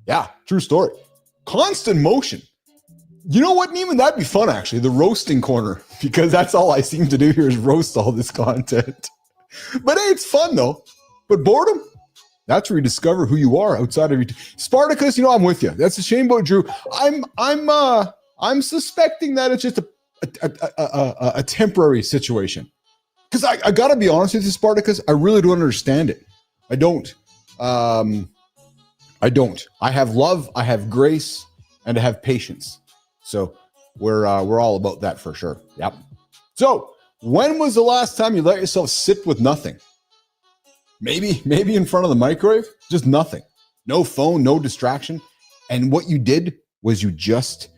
Yeah, true story. Constant motion. You know what, Neiman? That'd be fun, actually. The roasting corner, because that's all I seem to do here is roast all this content. But hey, it's fun though. But boredom, that's where you discover who you are outside of your Spartacus. You know, I'm with you. That's a shame about Drew. I'm suspecting that it's just a temporary situation. Because I gotta be honest with you, Spartacus, I really don't understand it. I don't. I have love, I have grace, and I have patience. So we're all about that for sure. Yep. So when was the last time you let yourself sit with nothing? Maybe in front of the microwave, just nothing. No phone, no distraction. And what you did was you just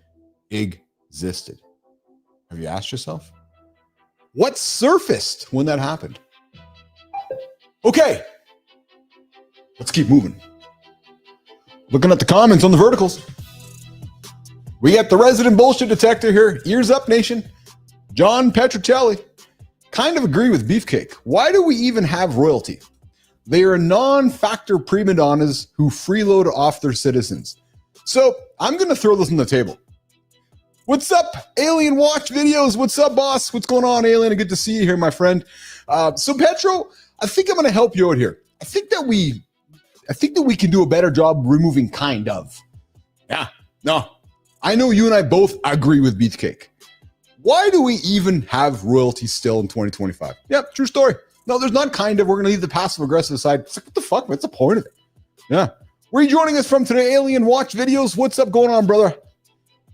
existed. Have you asked yourself? What surfaced when that happened? Okay, let's keep moving. Looking at the comments on the verticals. We got the resident bullshit detector here. Ears up, nation. John Petrocelli. Kind of agree with Beefcake. Why do we even have royalty? They are non-factor prima donnas who freeload off their citizens. So I'm going to throw this on the table. What's up, Alien Watch Videos? What's up, boss? What's going on, Alien? Good to see you here, my friend. So Petro, I think I'm going to help you out here. I think that we can do a better job removing kind of. Yeah, no. I know you and I both agree with Beefcake. Why do we even have royalty still in 2025? Yep, true story. No, there's not kind of. We're going to leave the passive aggressive side. It's like, what the fuck? What's the point of it? Yeah. Where are you joining us from today? Alien Watch Videos. What's up going on, brother?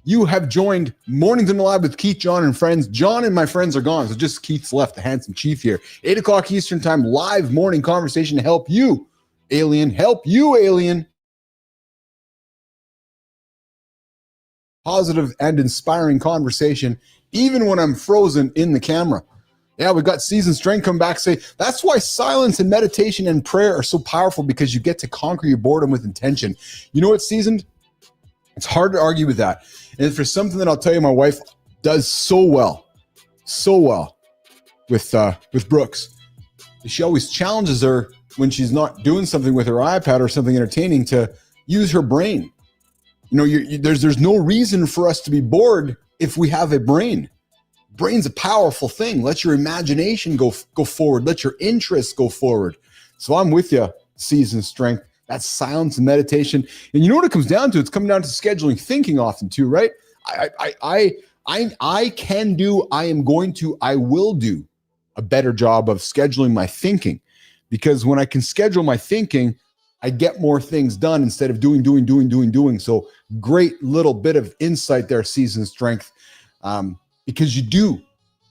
You have joined Mornings in the Lab with Keith, John, and friends. John and my friends are gone, so just Keith's left, the handsome chief here. 8 o'clock Eastern time, live morning conversation to help you, alien. Help you, alien. Positive and inspiring conversation, even when I'm frozen in the camera. Yeah, we got Seasoned Strength come back, say, that's why silence and meditation and prayer are so powerful, because you get to conquer your boredom with intention. You know what, Seasoned? It's hard to argue with that. And for something that I'll tell you, my wife does so well with Brooks. She always challenges her when she's not doing something with her iPad or something entertaining to use her brain. You know, there's no reason for us to be bored if we have a brain. Brain's a powerful thing. Let your imagination go forward. Let your interests go forward. So I'm with you, Seasoned Strength. That's silence and meditation. And you know what it comes down to? It's coming down to scheduling thinking often too, right? I can do, I am going to, I will do a better job of scheduling my thinking, because when I can schedule my thinking, I get more things done instead of doing. So great little bit of insight there, Seasoned Strength, because you do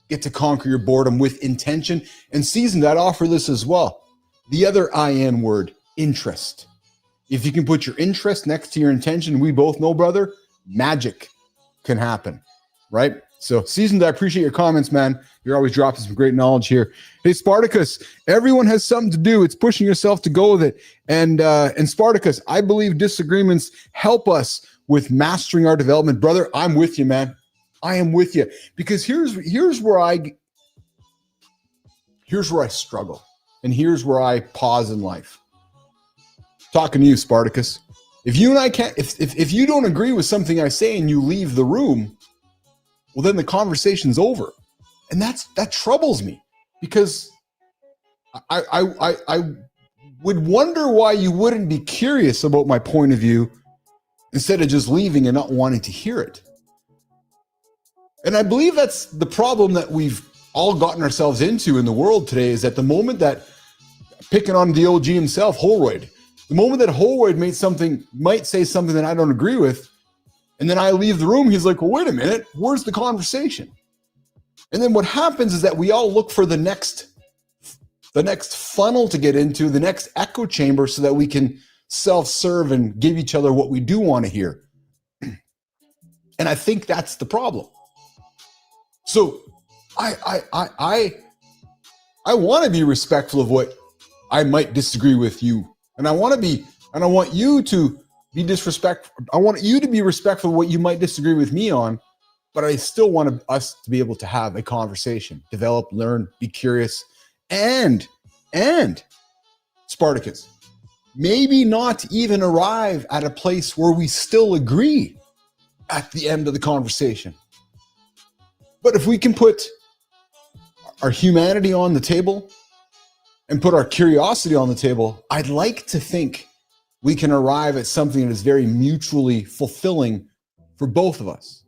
get to conquer your boredom with intention. And Seasoned, I'd offer this as well. The other IN word, interest. If you can put your interest next to your intention, we both know, brother, magic can happen, right? So, Seasoned, I appreciate your comments, man. You're always dropping some great knowledge here. Hey, Spartacus, everyone has something to do. It's pushing yourself to go with it. And Spartacus, I believe disagreements help us with mastering our development. Brother, I'm with you, man. I am with you. Because here's where I struggle. And here's where I pause in life. Talking to you, Spartacus. If you and I can't, if you don't agree with something I say and you leave the room, well, then the conversation's over. And that troubles me, because I would wonder why you wouldn't be curious about my point of view instead of just leaving and not wanting to hear it. And I believe that's the problem that we've all gotten ourselves into in the world today, is at the moment that, picking on the OG himself, Holroyd, the moment that Holroyd might say something that I don't agree with, and then I leave the room, he's like, well, wait a minute, where's the conversation? And then what happens is that we all look for the next funnel to get into, the next echo chamber, so that we can self-serve and give each other what we do want to hear. And I think that's the problem. So I want to be respectful of what I might disagree with you. And I want you to be disrespectful. I want you to be respectful of what you might disagree with me on, but I still want us to be able to have a conversation, develop, learn, be curious, and Spartacus, maybe not even arrive at a place where we still agree at the end of the conversation. But if we can put our humanity on the table and put our curiosity on the table, I'd like to think we can arrive at something that is very mutually fulfilling for both of us,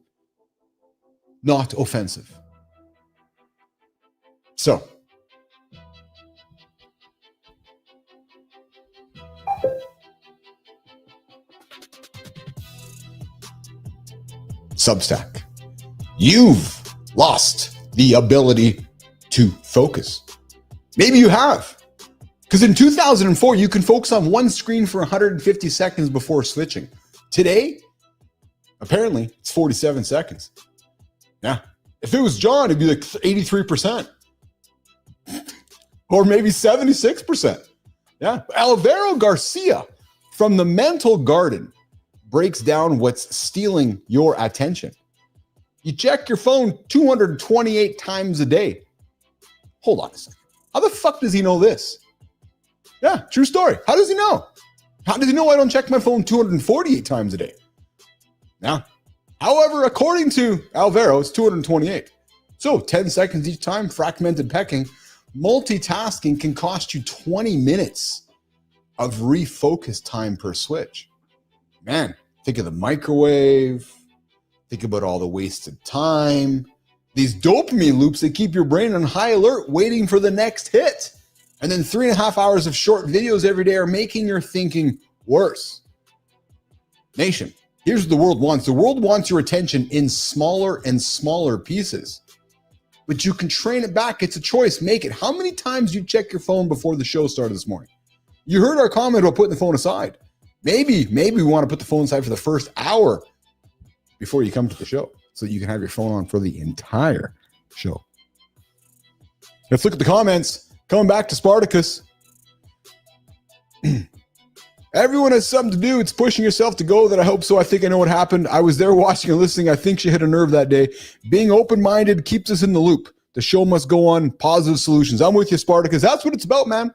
not offensive. So, Substack, you've lost the ability to focus. Maybe you have. Because in 2004, you can focus on one screen for 150 seconds before switching. Today, apparently, it's 47 seconds. Yeah. If it was John, it'd be like 83%. Or maybe 76%. Yeah. Alvaro Garcia from the Mental Garden breaks down what's stealing your attention. You check your phone 228 times a day. Hold on a second. How the fuck does he know this? Yeah, true story. How does he know? How does he know I don't check my phone 248 times a day? Now, however, according to Alvaro, it's 228. So 10 seconds each time, fragmented pecking. Multitasking can cost you 20 minutes of refocus time per switch. Man, think of the microwave. Think about all the wasted time. These dopamine loops that keep your brain on high alert, waiting for the next hit. And then 3.5 hours of short videos every day are making your thinking worse. Nation, here's what the world wants. The world wants your attention in smaller and smaller pieces. But you can train it back. It's a choice. Make it. How many times you check your phone before the show started this morning? You heard our comment about putting the phone aside. Maybe we want to put the phone aside for the first hour before you come to the show so that you can have your phone on for the entire show. Let's look at the comments. Coming back to Spartacus. Everyone has something to do. It's pushing yourself to go that I hope so. I think I know what happened. I was there watching and listening. I think she hit a nerve that day. Being open-minded keeps us in the loop. The show must go on. Positive solutions. I'm with you, Spartacus. That's what it's about, man.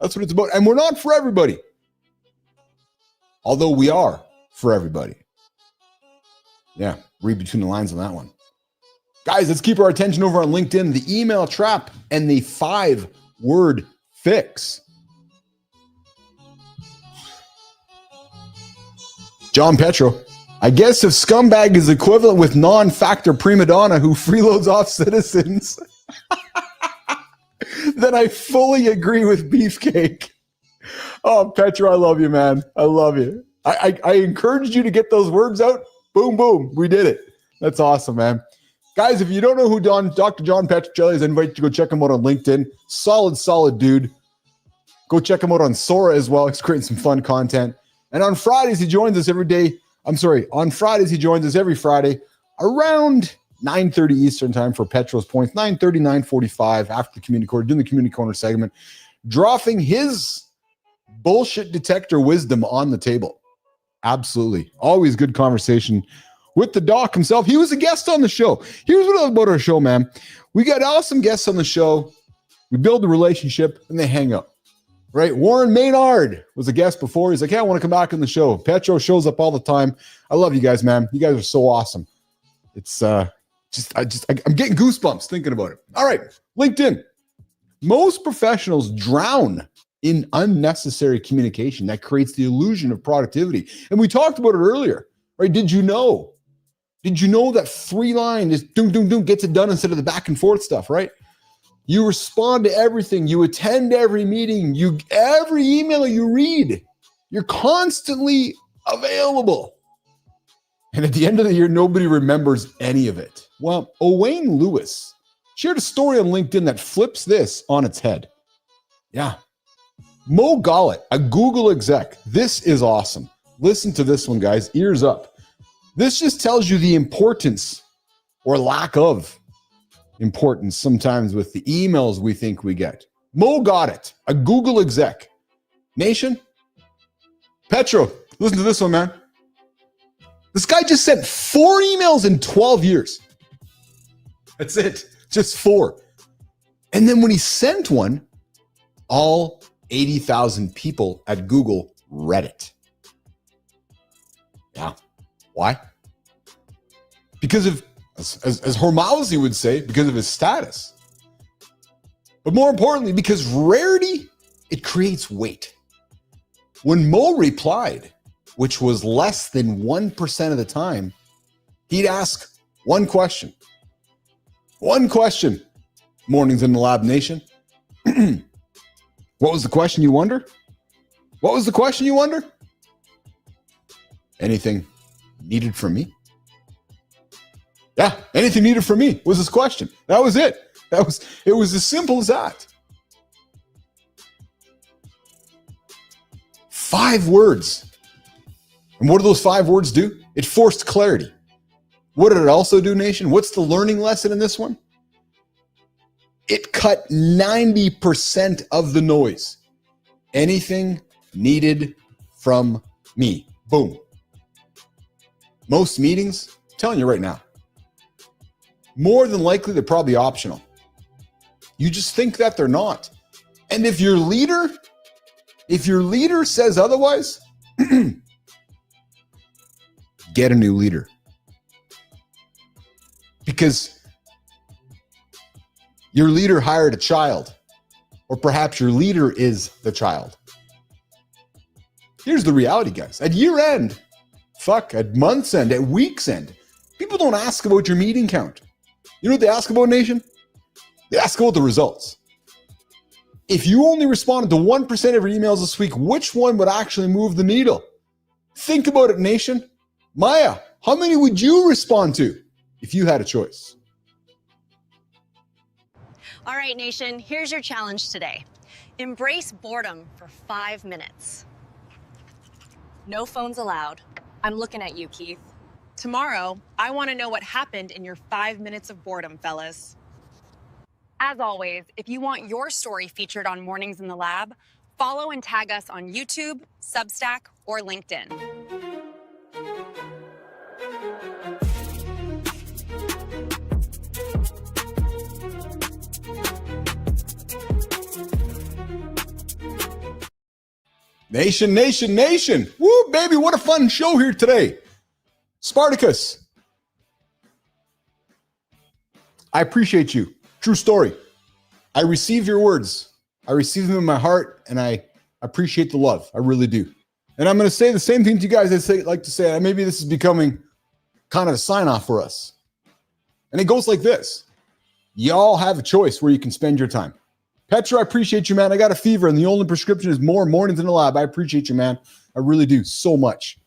That's what it's about. And we're not for everybody. Although we are for everybody. Yeah, read between the lines on that one. Guys, let's keep our attention over on LinkedIn. The email trap and the 5-word fix. John Petro, I guess if scumbag is equivalent with non-factor prima donna who freeloads off citizens, then I fully agree with Beefcake. Oh, Petro, I love you, man. I love you. I encouraged you to get those words out. Boom, boom. We did it. That's awesome, man. Guys, if you don't know who Dr. John Petrocelli is, I invite you to go check him out on LinkedIn. Solid dude. Go check him out on Sora as well. He's creating some fun content. And on Fridays, he joins us every day. On Fridays, he joins us every Friday around 9:30 Eastern time for Petro's Points, 9:30, 9:45 after the Community Corner, doing the Community Corner segment, dropping his bullshit detector wisdom on the table. Absolutely. Always good conversation with the doc himself. He was a guest on the show. Here's what I love about our show, man. We got awesome guests on the show. We build a relationship, and they hang up. Right? Warren Mainard was a guest before. He's like, hey, I want to come back on the show. Petro shows up all the time. I love you guys, man. You guys are so awesome. It's I'm getting goosebumps thinking about it. All right. LinkedIn. Most professionals drown in unnecessary communication that creates the illusion of productivity. And we talked about it earlier, right? Did you know that 3-line is doom, doom, doom gets it done instead of the back and forth stuff, right? You respond to everything. You attend every meeting. Every email you read. You're constantly available. And at the end of the year, nobody remembers any of it. Well, Owain Lewis shared a story on LinkedIn that flips this on its head. Yeah. Mo Gawlet, a Google exec. This is awesome. Listen to this one, guys. Ears up. This just tells you the importance or lack of importance sometimes with the emails we think we get. Mo got it. A Google exec. Nation. Petro, listen to this one, man. This guy just sent 4 emails in 12 years. That's it. Just 4. And then when he sent one, all 80,000 people at Google read it. Yeah. Why? Because of as Hormozzi would say, because of his status. But more importantly, because rarity, it creates weight. When Mo replied, which was less than 1% of the time, he'd ask one question. One question. Mornings in the Lab Nation. What was the question, you wonder? What was the question, you wonder? Anything needed from me? Yeah, anything needed from me was his question. That was it. It was as simple as that. 5 words. And what do those 5 words do? It forced clarity. What did it also do, Nation? What's the learning lesson in this one? It cut 90% of the noise. Anything needed from me. Boom. Most meetings, I'm telling you right now, more than likely, they're probably optional. You just think that they're not. And if your leader says otherwise, get a new leader. Because your leader hired a child, or perhaps your leader is the child. Here's the reality, guys. At year end, at month's end, at week's end, people don't ask about your meeting count. You know what they ask about, Nation? They ask about the results. If you only responded to 1% of your emails this week, which one would actually move the needle? Think about it, nation. Maya, how many would you respond to if you had a choice? All right, nation, here's your challenge today. Embrace boredom for 5 minutes. No phones allowed. I'm looking at you, Keith. Tomorrow, I want to know what happened in your 5 minutes of boredom, fellas. As always, if you want your story featured on Mornings in the Lab, follow and tag us on YouTube, Substack, or LinkedIn. Nation, nation, nation. Woo, baby, what a fun show here today. Spartacus, I appreciate you. True story. I receive your words. I receive them in my heart, and I appreciate the love. I really do. And I'm going to say the same thing to you guys I like to say. Maybe this is becoming kind of a sign-off for us. And it goes like this. Y'all have a choice where you can spend your time. Petra, I appreciate you, man. I got a fever, and the only prescription is more Mornings in the Lab. I appreciate you, man. I really do so much.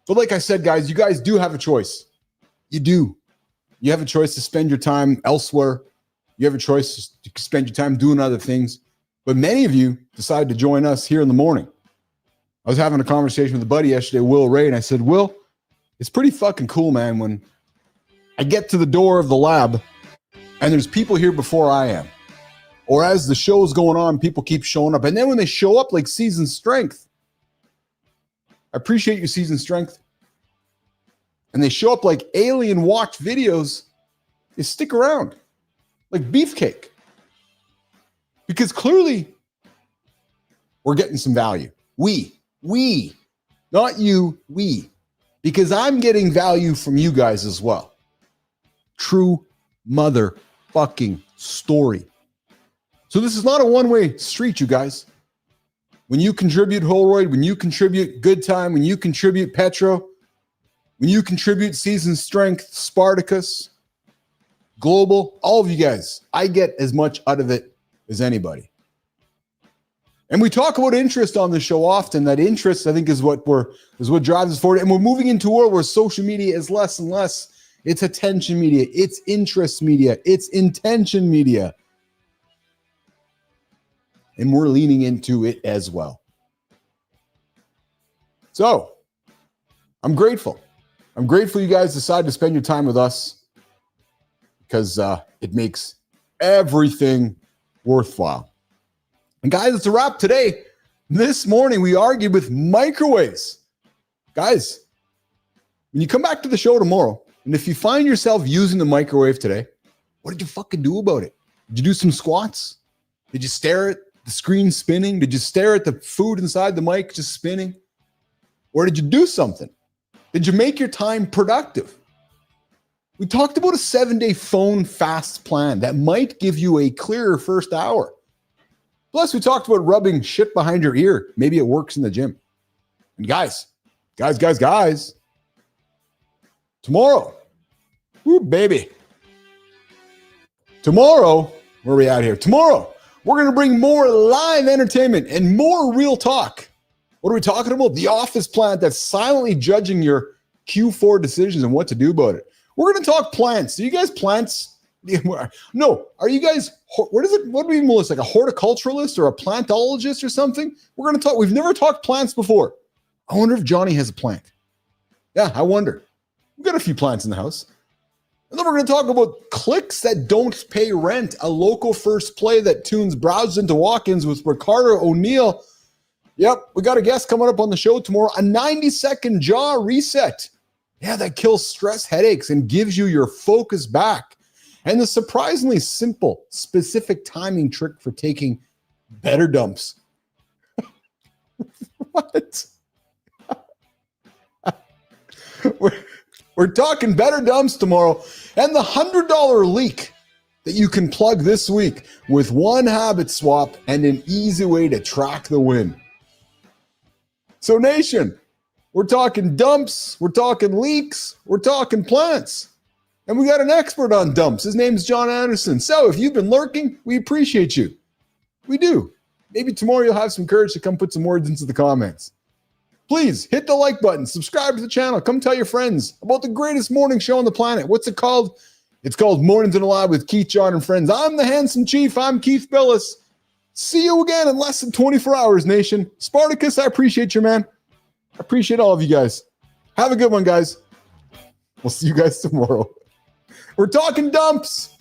But like I said, guys, you guys do have a choice. You do. You have a choice to spend your time elsewhere. You have a choice to spend your time doing other things. But many of you decided to join us here in the morning. I was having a conversation with a buddy yesterday, Will Ray, and I said, Will, it's pretty fucking cool, man, when I get to the door of the lab and there's people here before I am. Or as the show's going on, people keep showing up. And then when they show up like Season Strength, I appreciate you, Season Strength. And they show up like Alien Watch videos, they stick around like beefcake. Because clearly we're getting some value. We, not you, we. Because I'm getting value from you guys as well. True motherfucking story. So this is not a one-way street, you guys. When you contribute Holroyd, when you contribute Good Time, when you contribute Petro, when you contribute Season Strength, Spartacus, Global, all of you guys, I get as much out of it as anybody. And we talk about interest on the show often. That interest, I think, is what drives us forward. And we're moving into a world where social media is less and less. It's attention media. It's interest media. It's intention media. And we're leaning into it as well. So, I'm grateful. I'm grateful you guys decided to spend your time with us because it makes everything worthwhile. And guys, it's a wrap today. This morning, we argued with microwaves. Guys, when you come back to the show tomorrow, and if you find yourself using the microwave today, what did you fucking do about it? Did you do some squats? Did you stare at the screen spinning? Did you stare at the food inside the mic just spinning? Or did you do something? Did you make your time productive? We talked about a 7-day phone fast plan that might give you a clearer first hour. Plus, we talked about rubbing shit behind your ear. Maybe it works in the gym. And guys, tomorrow, woo, baby. Tomorrow, where are we at here? Tomorrow, we're going to bring more live entertainment and more real talk. What are we talking about? The office plant that's silently judging your Q4 decisions and what to do about it. We're going to talk plants. Do you guys plants? No. Are you guys, what is it? What do we mean, Melissa? Like a horticulturalist or a plantologist or something? We're going to talk. We've never talked plants before. I wonder if Johnny has a plant. Yeah, I wonder. We've got a few plants in the house. And then we're going to talk about clicks that don't pay rent, a local first play that tunes browsers into walk-ins with Ricardo O'Neill. Yep, we got a guest coming up on the show tomorrow, a 90-second jaw reset. Yeah, that kills stress, headaches, and gives you your focus back. And the surprisingly simple, specific timing trick for taking better dumps. What? We're talking better dumps tomorrow. And the $100 leak that you can plug this week with one habit swap and an easy way to track the win. So nation, we're talking dumps, we're talking leaks, we're talking plants. And we got an expert on dumps. His name's John Andersen. So if you've been lurking, we appreciate you. We do. Maybe tomorrow you'll have some courage to come put some words into the comments. Please hit the like button, subscribe to the channel, come tell your friends about the greatest morning show on the planet. What's it called? It's called Mornings in the Lab with Keith, John, and Friends. I'm the Handsome Chief. I'm Keith Billis. See you again in less than 24 hours, nation. Spartacus, I appreciate you, man. I appreciate all of you guys. Have a good one, guys. We'll see you guys tomorrow. We're talking dumps.